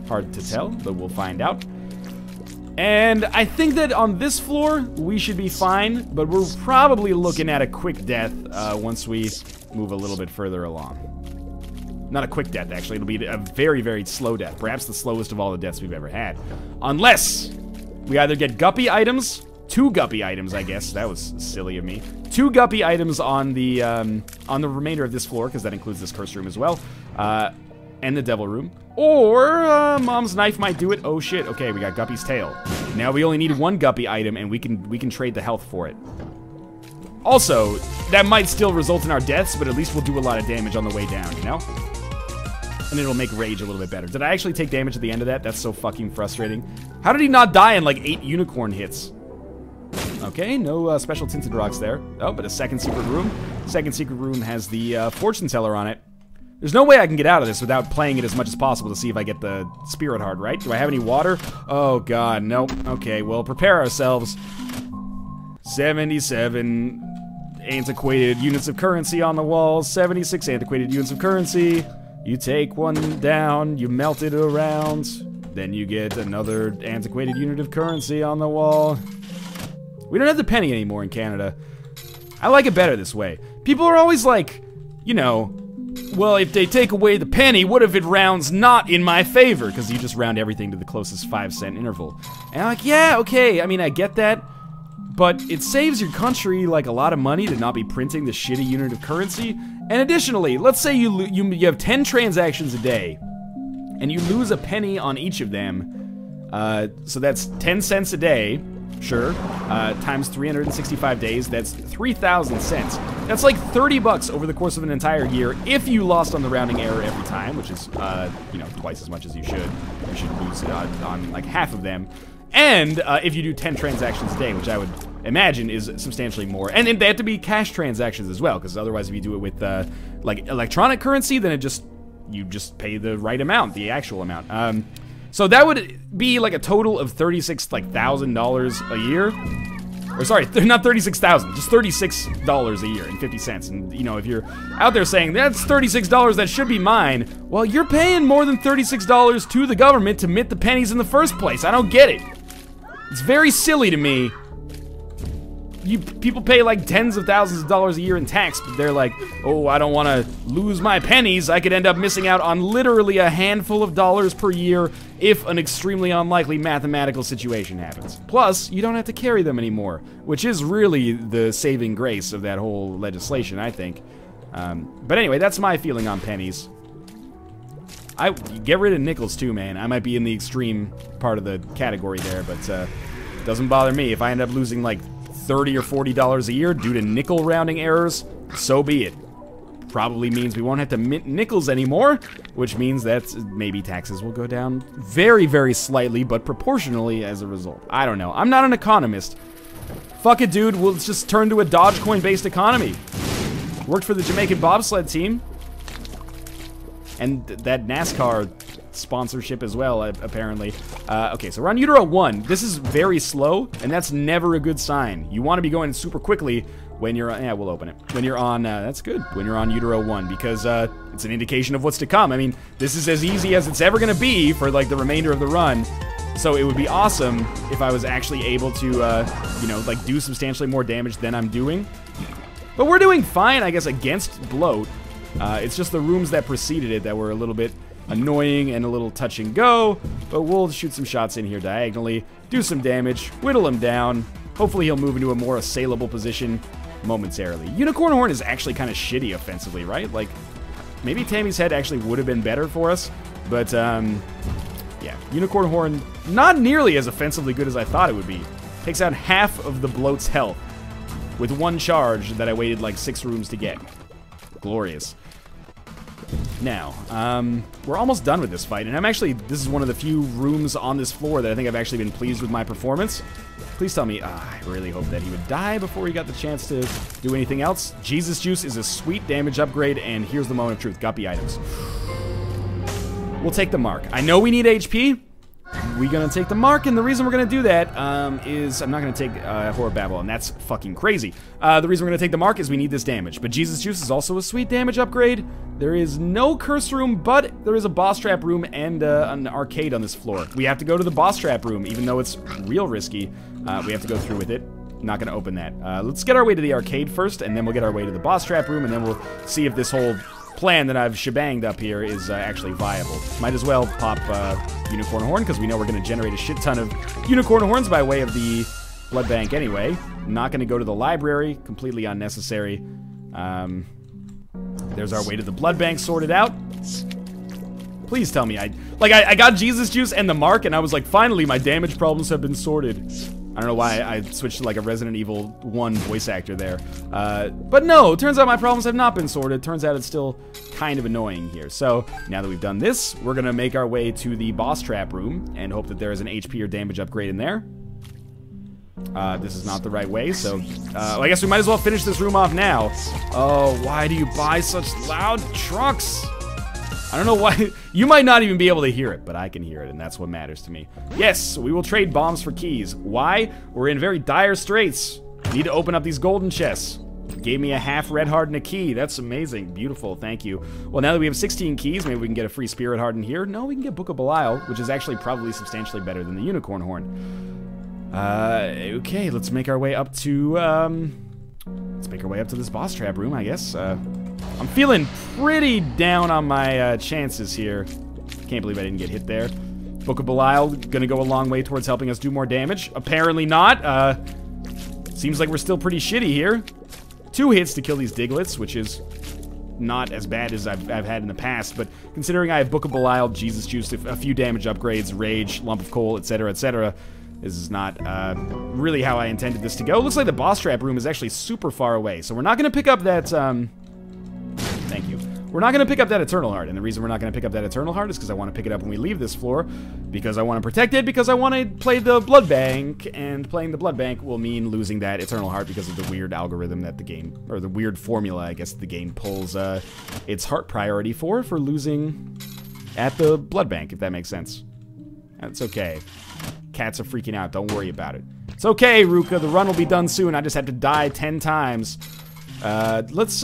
Hard to tell, but we'll find out. And I think that on this floor, we should be fine, but we're probably looking at a quick death once we move a little bit further along. Not a quick death, actually. It'll be a very, very slow death. Perhaps the slowest of all the deaths we've ever had. Unless we either get guppy items, 2 guppy items, I guess. That was silly of me. 2 guppy items on the remainder of this floor, because that includes this curse room as well, and the devil room. Or Mom's knife might do it. Oh shit! Okay, we got Guppy's tail. Now we only need 1 guppy item, and we can trade the health for it. Also, that might still result in our deaths, but at least we'll do a lot of damage on the way down, you know? And it'll make rage a little bit better. Did I actually take damage at the end of that? That's so fucking frustrating. How did he not die in like 8 unicorn hits? Okay, no special tinted rocks there. Oh, but a second secret room. Second secret room has the fortune teller on it. There's no way I can get out of this without playing it as much as possible to see if I get the spirit heart, right? Do I have any water? Oh god, nope. Okay, well, prepare ourselves. 77 antiquated units of currency on the wall. 76 antiquated units of currency. You take one down, you melt it around. Then you get another antiquated unit of currency on the wall. We don't have the penny anymore in Canada. I like it better this way. People are always like, you know, well, if they take away the penny, what if it rounds not in my favor? Because you just round everything to the closest 5-cent interval. And I'm like, yeah, okay, I mean, I get that. But it saves your country, like, a lot of money to not be printing the shitty unit of currency. And additionally, let's say you have 10 transactions a day, and you lose a penny on each of them. So that's 10 cents a day. Sure, times 365 days, that's 3,000 cents. That's like 30 bucks over the course of an entire year if you lost on the rounding error every time, which is, you know, twice as much as you should. You should lose on like half of them. And if you do 10 transactions a day, which I would imagine is substantially more. And they have to be cash transactions as well, because otherwise if you do it with, like, electronic currency, then you just pay the right amount, the actual amount. So that would be like a total of $36,000 a year. Or sorry, not 36,000, just $36 a year and 50 cents. And you know, if you're out there saying that's $36 that should be mine, well, you're paying more than $36 to the government to mint the pennies in the first place. I don't get it. It's very silly to me. People pay like tens of thousands of dollars a year in tax, but they're like, oh, I don't want to lose my pennies. I could end up missing out on literally a handful of dollars per year if an extremely unlikely mathematical situation happens. Plus, you don't have to carry them anymore, which is really the saving grace of that whole legislation, I think. But anyway, that's my feeling on pennies. I get rid of nickels too, man. I might be in the extreme part of the category there, but doesn't bother me. If I end up losing like $30 or $40 a year due to nickel rounding errors, so be it. Probably means we won't have to mint nickels anymore, which means that maybe taxes will go down very, very slightly, but proportionally as a result. I don't know. I'm not an economist. Fuck it, dude. We'll just turn to a Dogecoin-based economy. Worked for the Jamaican bobsled team. And that NASCAR sponsorship as well, apparently. Okay, so we're on Utero 1. This is very slow, and that's never a good sign. You want to be going super quickly when you're on, yeah, we'll open it. When you're on, that's good, when you're on Utero 1, because it's an indication of what's to come. I mean, this is as easy as it's ever going to be for, like, the remainder of the run. So it would be awesome if I was actually able to, you know, like, do substantially more damage than I'm doing. But we're doing fine, I guess, against bloat. It's just the rooms that preceded it that were a little bit annoying and a little touch and go, but we'll shoot some shots in here diagonally, do some damage, whittle him down. Hopefully he'll move into a more assailable position momentarily. Unicorn Horn is actually kind of shitty offensively, right? Like, maybe Tammy's Head actually would have been better for us, but, yeah. Unicorn Horn, not nearly as offensively good as I thought it would be. Takes out half of the bloat's health with one charge that I waited like 6 rooms to get. Glorious. Now, we're almost done with this fight, and this is one of the few rooms on this floor that I think I've actually been pleased with my performance. Please tell me, I really hope that he would die before he got the chance to do anything else. Jesus Juice is a sweet damage upgrade, and here's the moment of truth. Guppy items. We'll take the mark. I know we need HP. We're gonna take the mark, and the reason we're gonna do that is I'm not gonna take Horror Babylon. That's fucking crazy. The reason we're gonna take the mark is we need this damage. But Jesus Juice is also a sweet damage upgrade. There is no curse room, but there is a boss trap room and an arcade on this floor. We have to go to the boss trap room, even though it's real risky. We have to go through with it. Not gonna open that. Let's get our way to the arcade first, and then we'll get our way to the boss trap room, and then we'll see if this whole plan that I've shebanged up here is actually viable. Might as well pop Unicorn Horn, because we know we're going to generate a shit ton of Unicorn Horns by way of the blood bank anyway. Not going to go to the library. Completely unnecessary. There's our way to the blood bank sorted out. Please tell me I got Jesus Juice and the mark, and I was like, finally, my damage problems have been sorted. I don't know why I switched to like a Resident Evil 1 voice actor there. But no, turns out my problems have not been sorted. Turns out it's still kind of annoying here. So now that we've done this, we're going to make our way to the boss trap room and hope that there is an HP or damage upgrade in there. This is not the right way, so I guess we might as well finish this room off now. Oh, why do you buy such loud trucks? I don't know why. You might not even be able to hear it, but I can hear it, and that's what matters to me. Yes, we will trade bombs for keys. Why? We're in very dire straits. Need to open up these golden chests. Gave me a half red heart and a key. That's amazing. Beautiful. Thank you. Well, now that we have 16 keys, maybe we can get a free spirit heart in here. No, we can get Book of Belial, which is actually probably substantially better than the Unicorn Horn. Okay, let's make our way up to, this boss trap room, I guess. I'm feeling pretty down on my chances here. Can't believe I didn't get hit there. Book of Belial gonna go a long way towards helping us do more damage. Apparently not. Seems like we're still pretty shitty here. 2 hits to kill these Diglets, which is not as bad as I've had in the past, but considering I have Book of Belial, Jesus Juice, a few damage upgrades, Rage, Lump of Coal, etc., etc., this is not really how I intended this to go. Looks like the boss trap room is actually super far away, so we're not gonna pick up that, thank you. We're not going to pick up that Eternal Heart, and the reason we're not going to pick up that Eternal Heart is because I want to pick it up when we leave this floor, because I want to protect it, because I want to play the Blood Bank, and playing the Blood Bank will mean losing that Eternal Heart because of the weird algorithm that the game, or the weird formula, I guess, the game pulls its heart priority for losing at the Blood Bank, if that makes sense. That's okay. Cats are freaking out. Don't worry about it. It's okay, Ruka. The run will be done soon. I just have to die 10 times. Let's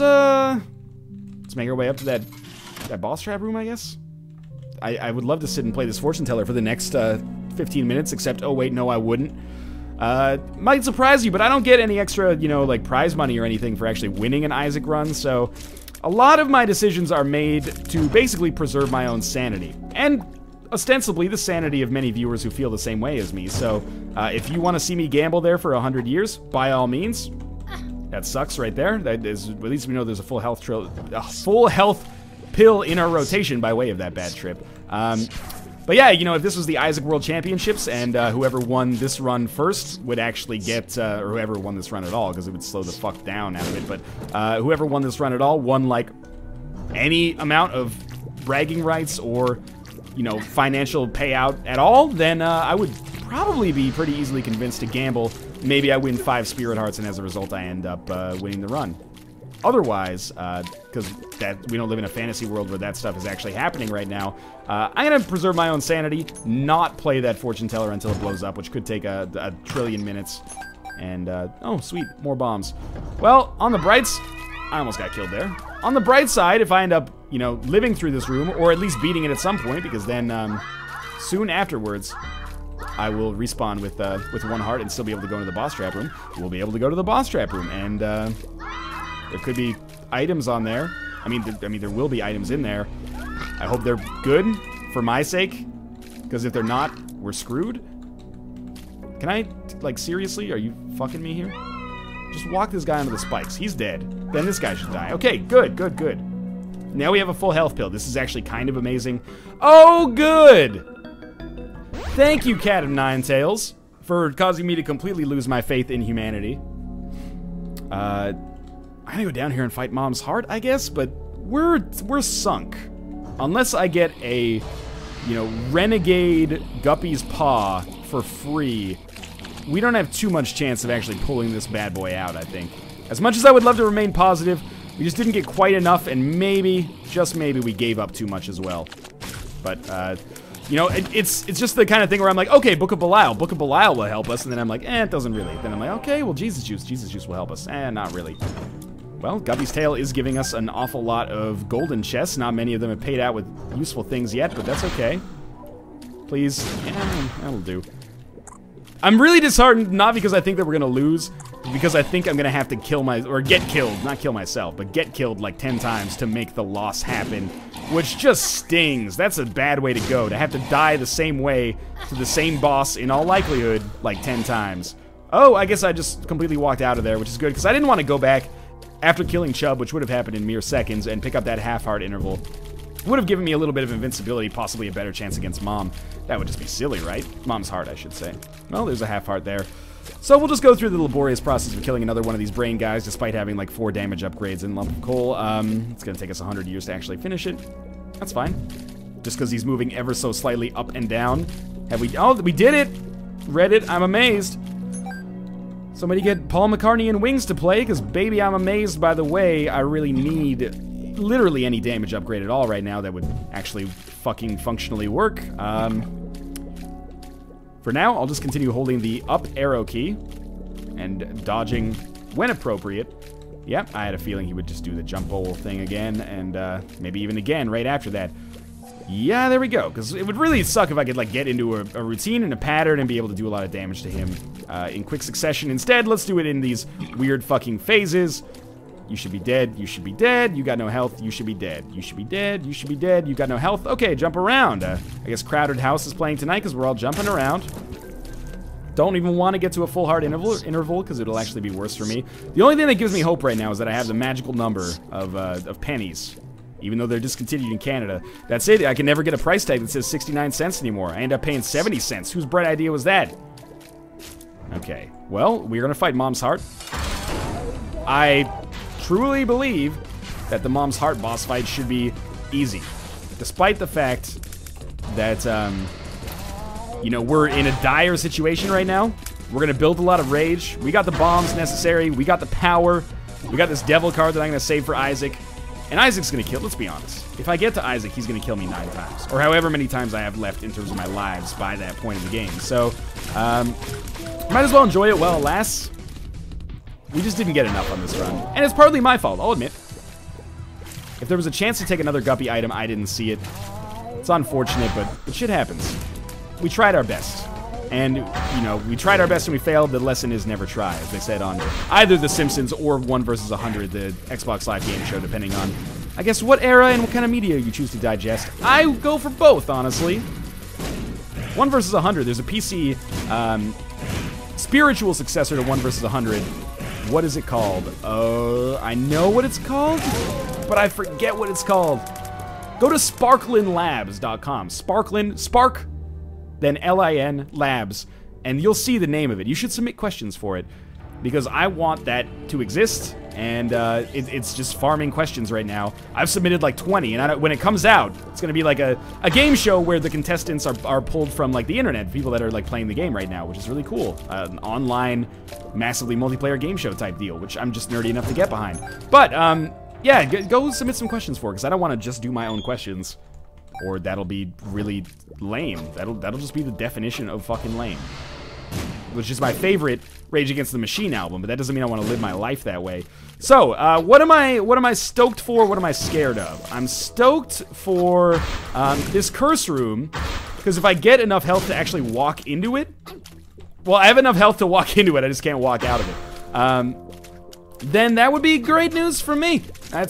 make our way up to that boss trap room, I guess. I would love to sit and play this fortune teller for the next 15 minutes, except, oh wait, no, I wouldn't. Might surprise you, but I don't get any extra, you know, like prize money or anything for actually winning an Isaac run, so a lot of my decisions are made to basically preserve my own sanity. And ostensibly the sanity of many viewers who feel the same way as me, so if you want to see me gamble there for 100 years, by all means. That sucks right there. That is, at least we know there's a full health pill in our rotation by way of that bad trip. But yeah, you know, if this was the Isaac World Championships and whoever won this run first would actually get, or whoever won this run at all, because it would slow the fuck down out of it, but whoever won this run at all won like any amount of bragging rights or, you know, financial payout at all, then I would probably be pretty easily convinced to gamble. Maybe I win 5 Spirit Hearts, and as a result, I end up winning the run. Otherwise, because we don't live in a fantasy world where that stuff is actually happening right now, I'm going to preserve my own sanity, not play that fortune teller until it blows up, which could take a trillion minutes. And, oh, sweet, more bombs. Well, on the brights, I almost got killed there. On the bright side, if I end up, you know, living through this room, or at least beating it at some point, because then, soon afterwards, I will respawn with 1 heart and still be able to go into the boss trap room. We'll be able to go to the boss trap room, and there could be items on there. I mean, there will be items in there. I hope they're good for my sake, because if they're not, we're screwed. Can I, like, seriously? Are you fucking me here? Just walk this guy onto the spikes. He's dead. Then this guy should die. Okay, good, good, good. Now we have a full health pill. This is actually kind of amazing. Oh, good! Thank you, Cat of Nine Tails, for causing me to completely lose my faith in humanity. I'm gonna go down here and fight Mom's heart, I guess, but we're sunk. Unless I get a, you know, renegade Guppy's Paw for free, we don't have too much chance of actually pulling this bad boy out, I think. As much as I would love to remain positive, we just didn't get quite enough, and maybe, just maybe, we gave up too much as well. But, you know, it's just the kind of thing where I'm like, okay, Book of Belial will help us, and then I'm like, it doesn't really. Then I'm like, okay, well, Jesus Juice will help us. Not really. Well, Guppy's Tail is giving us an awful lot of golden chests. Not many of them have paid out with useful things yet, but that's okay. Please. Yeah, that'll do. I'm really disheartened, not because I think that we're gonna lose, but because I think I'm gonna have to kill or get killed, not kill myself, but get killed like 10 times to make the loss happen, which just stings. That's a bad way to go, to have to die the same way to the same boss in all likelihood like 10 times. Oh, I guess I just completely walked out of there, which is good, because I didn't want to go back after killing Chubb, which would have happened in mere seconds, and pick up that half-heart interval. Would have given me a little bit of invincibility, possibly a better chance against Mom. That would just be silly, right? Mom's heart, I should say. Well, there's a half-heart there. So we'll just go through the laborious process of killing another one of these brain guys, despite having like 4 damage upgrades in Lump of Coal. It's gonna take us 100 years to actually finish it. That's fine. Just because he's moving ever so slightly up and down. Have we... Oh, we did it! Reddit, I'm amazed. Somebody get Paul McCartney and Wings to play, because baby, I'm amazed by the way I really need literally any damage upgrade at all right now that would actually fucking functionally work. For now, I'll just continue holding the up arrow key and dodging when appropriate. Yep, I had a feeling he would just do the jump bowl thing again, and maybe even again right after that. Yeah, there we go, because it would really suck if I could like get into a routine and a pattern and be able to do a lot of damage to him in quick succession. Instead, let's do it in these weird fucking phases. You should be dead, you should be dead, you got no health, you should be dead, you should be dead, you should be dead, you got no health. Okay, jump around. I guess Crowded House is playing tonight because we're all jumping around. Don't even want to get to a full heart interval because it'll actually be worse for me. The only thing that gives me hope right now is that I have the magical number of pennies. Even though they're discontinued in Canada. That's it, I can never get a price tag that says 69 cents anymore. I end up paying 70 cents. Whose bright idea was that? Okay, well, we're gonna fight Mom's Heart. I truly believe that the Mom's Heart boss fight should be easy. Despite the fact that, you know, we're in a dire situation right now. We're gonna build a lot of rage. We got the bombs necessary. We got the power. We got this devil card that I'm gonna save for Isaac. And Isaac's gonna kill, let's be honest. If I get to Isaac, he's gonna kill me 9 times. Or however many times I have left in terms of my lives by that point in the game. So, might as well enjoy it while it lasts. We just didn't get enough on this run. And it's partly my fault, I'll admit. If there was a chance to take another Guppy item, I didn't see it. It's unfortunate, but shit happens. We tried our best. And, you know, we tried our best and we failed. The lesson is never try, as they said on either The Simpsons or 1 vs. 100, the Xbox Live game show, depending on, I guess, what era and what kind of media you choose to digest. I go for both, honestly. 1 vs. 100, there's a PC spiritual successor to 1 vs. 100. What is it called? I know what it's called, but I forget what it's called. Go to sparklinlabs.com. Spark, then L-I-N, Labs, and you'll see the name of it. You should submit questions for it, because I want that to exist, and it's just farming questions right now. I've submitted like 20, and when it comes out, it's going to be like a game show where the contestants are pulled from like the internet, people that are like playing the game right now, which is really cool. An online, massively multiplayer game show type deal, which I'm just nerdy enough to get behind. But, yeah, go submit some questions for it, because I don't want to just do my own questions. Or that'll be really lame. That'll just be the definition of fucking lame. Which is my favorite Rage Against the Machine album, but that doesn't mean I want to live my life that way. So, what am I stoked for? What am I scared of? I'm stoked for this curse room, because if I get enough health to actually walk into it, well, I have enough health to walk into it. I just can't walk out of it. then that would be great news for me. That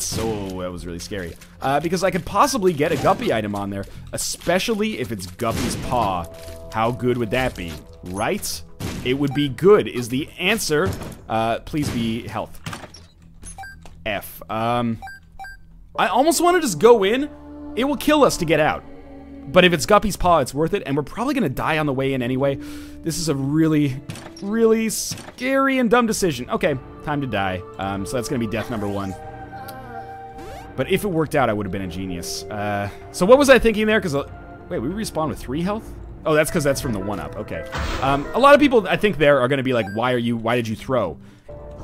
was really scary. Because I could possibly get a Guppy item on there, especially if it's Guppy's Paw. How good would that be? Right? It would be good is the answer. Please be health. F. I almost want to just go in. It will kill us to get out. But if it's Guppy's Paw, it's worth it, and we're probably going to die on the way in anyway. This is a really, really scary and dumb decision. Okay, time to die. So that's going to be death number 1. But if it worked out, I would have been a genius. So what was I thinking there? Because, wait, we respawn with 3 health? Oh, that's because that's from the 1-up. Okay. A lot of people, I think, there are going to be like, why did you throw?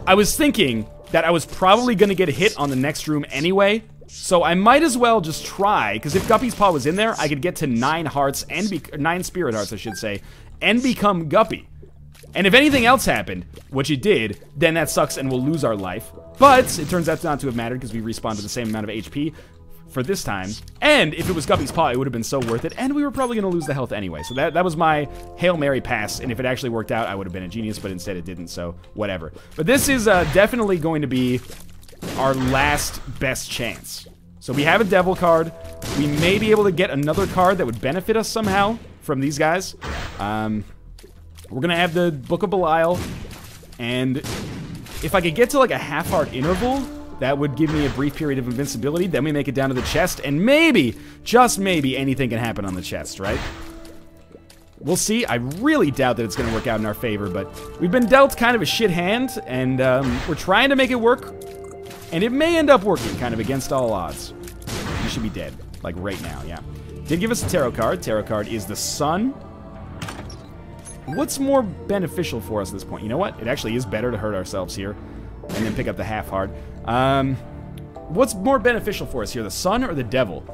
I was thinking that I was probably going to get hit on the next room anyway. So I might as well just try, because if Guppy's Paw was in there, I could get to 9 hearts, and 9 spirit hearts, I should say, and become Guppy. And if anything else happened, which it did, then that sucks and we'll lose our life. But it turns out not to have mattered, because we respawned to the same amount of HP for this time. And if it was Guppy's Paw, it would have been so worth it, and we were probably going to lose the health anyway. So that was my Hail Mary pass, and if it actually worked out, I would have been a genius, but instead it didn't, so whatever. But this is definitely going to be our last best chance. So we have a devil card. We may be able to get another card that would benefit us somehow from these guys. We're gonna have the Book of Belial, and if I could get to like a half-heart interval, that would give me a brief period of invincibility. Then we make it down to the chest, and maybe, just maybe, anything can happen on the chest, right? We'll see. I really doubt that it's gonna work out in our favor, but we've been dealt kind of a shit hand, and we're trying to make it work. And it may end up working, kind of against all odds. You should be dead, like right now, yeah. Did give us a tarot card. Tarot card is the Sun. What's more beneficial for us at this point? You know what? It actually is better to hurt ourselves here and then pick up the half-heart. What's more beneficial for us here, the Sun or the Devil?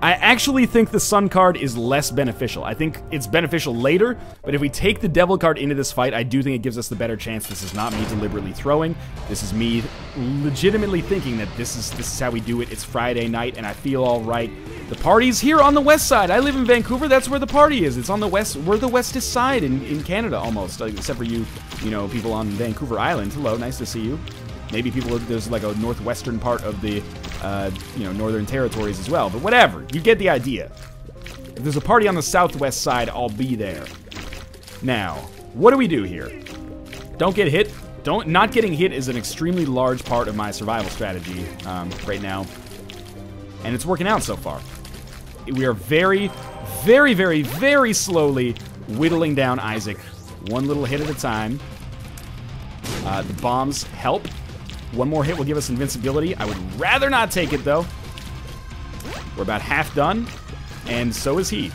I actually think the Sun card is less beneficial. I think it's beneficial later, but if we take the Devil card into this fight, I do think it gives us the better chance. This is not me deliberately throwing. This is me legitimately thinking that this is how we do it. It's Friday night, and I feel all right. The party's here on the west side. I live in Vancouver. That's where the party is. It's on the west. We're the westest side in Canada, almost, except for you know, people on Vancouver Island. Hello, nice to see you. Maybe people, there's like a northwestern part of the, you know, Northern Territories as well. But whatever, you get the idea. If there's a party on the southwest side, I'll be there. Now, what do we do here? Don't get hit. Not getting hit is an extremely large part of my survival strategy right now. And it's working out so far. We are very, very, very, very slowly whittling down Isaac. One little hit at a time. The bombs help. One more hit will give us invincibility. I would rather not take it, though. We're about half done, and so is he.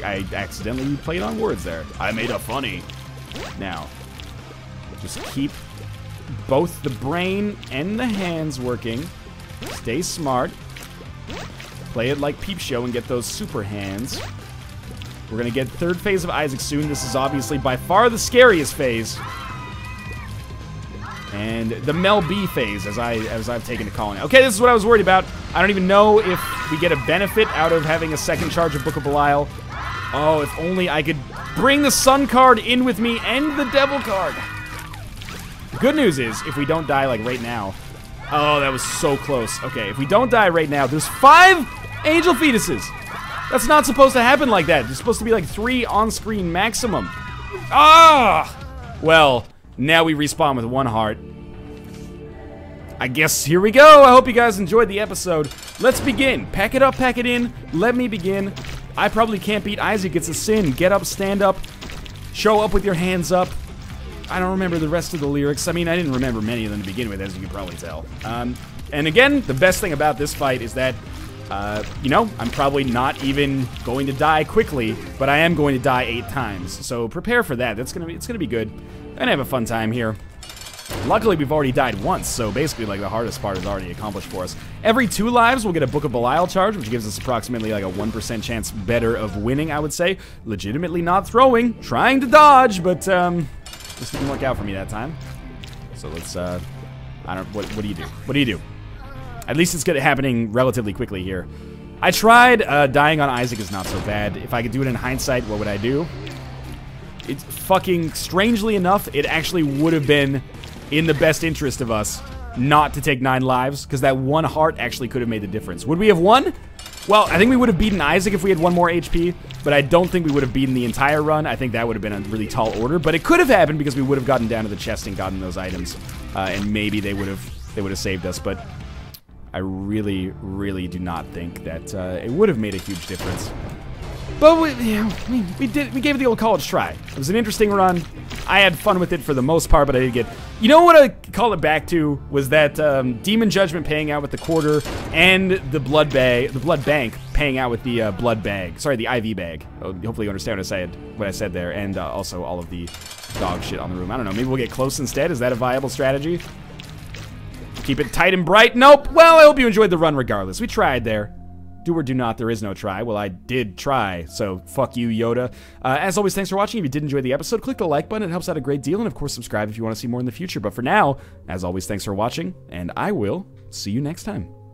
I accidentally played on words there. I made a funny. Now, just keep both the brain and the hands working. Stay smart. Play it like Peep Show and get those super hands. We're going to get third phase of Isaac soon. This is obviously by far the scariest phase. And the Mel B phase, as I've taken to calling it. Okay, this is what I was worried about. I don't even know if we get a benefit out of having a second charge of Book of Belial. Oh, if only I could bring the Sun card in with me and the Devil card. The good news is, if we don't die, like, right now... Oh, that was so close. Okay, if we don't die right now, there's 5 angel fetuses. That's not supposed to happen like that. There's supposed to be, like, 3 on-screen maximum. Ah! Well... Now we respawn with 1 heart. I guess here we go. I hope you guys enjoyed the episode. Let's begin. Pack it up, pack it in. Let me begin. I probably can't beat Isaac. It's a sin. Get up, stand up. Show up with your hands up. I don't remember the rest of the lyrics. I mean, I didn't remember many of them to begin with, as you can probably tell. And again, the best thing about this fight is that, you know, I'm probably not even going to die quickly, but I am going to die 8 times. So prepare for that. It's gonna be good. And have a fun time here. Luckily, we've already died once, so basically, like, the hardest part is already accomplished for us. Every 2 lives, we'll get a Book of Belial charge, which gives us approximately, like, a 1% chance better of winning, I would say. Legitimately not throwing, trying to dodge, but, this didn't work out for me that time. So let's, I don't, what do you do? What do you do? At least it's good happening relatively quickly here. I tried, dying on Isaac is not so bad. If I could do it in hindsight, what would I do? It's fucking, strangely enough, it actually would have been in the best interest of us not to take 9 lives, because that 1 heart actually could have made the difference. Would we have won? Well, I think we would have beaten Isaac if we had 1 more HP, but I don't think we would have beaten the entire run. I think that would have been a really tall order, but it could have happened because we would have gotten down to the chest and gotten those items, and maybe they would have saved us, but I really, really do not think that it would have made a huge difference. But we gave it the old college try. It was an interesting run. I had fun with it for the most part, but I did get... You know what I call it back to was that Demon Judgment paying out with the quarter and the blood bank paying out with the blood bag. Sorry, the IV bag. Hopefully you understand what I said there, and also all of the dog shit on the room. I don't know. Maybe we'll get close instead. Is that a viable strategy? Keep it tight and bright. Nope. Well, I hope you enjoyed the run regardless. We tried there. Do or do not, there is no try. Well, I did try, so fuck you, Yoda. As always, thanks for watching. If you did enjoy the episode, click the like button. It helps out a great deal. And, of course, subscribe if you want to see more in the future. But for now, as always, thanks for watching, and I will see you next time.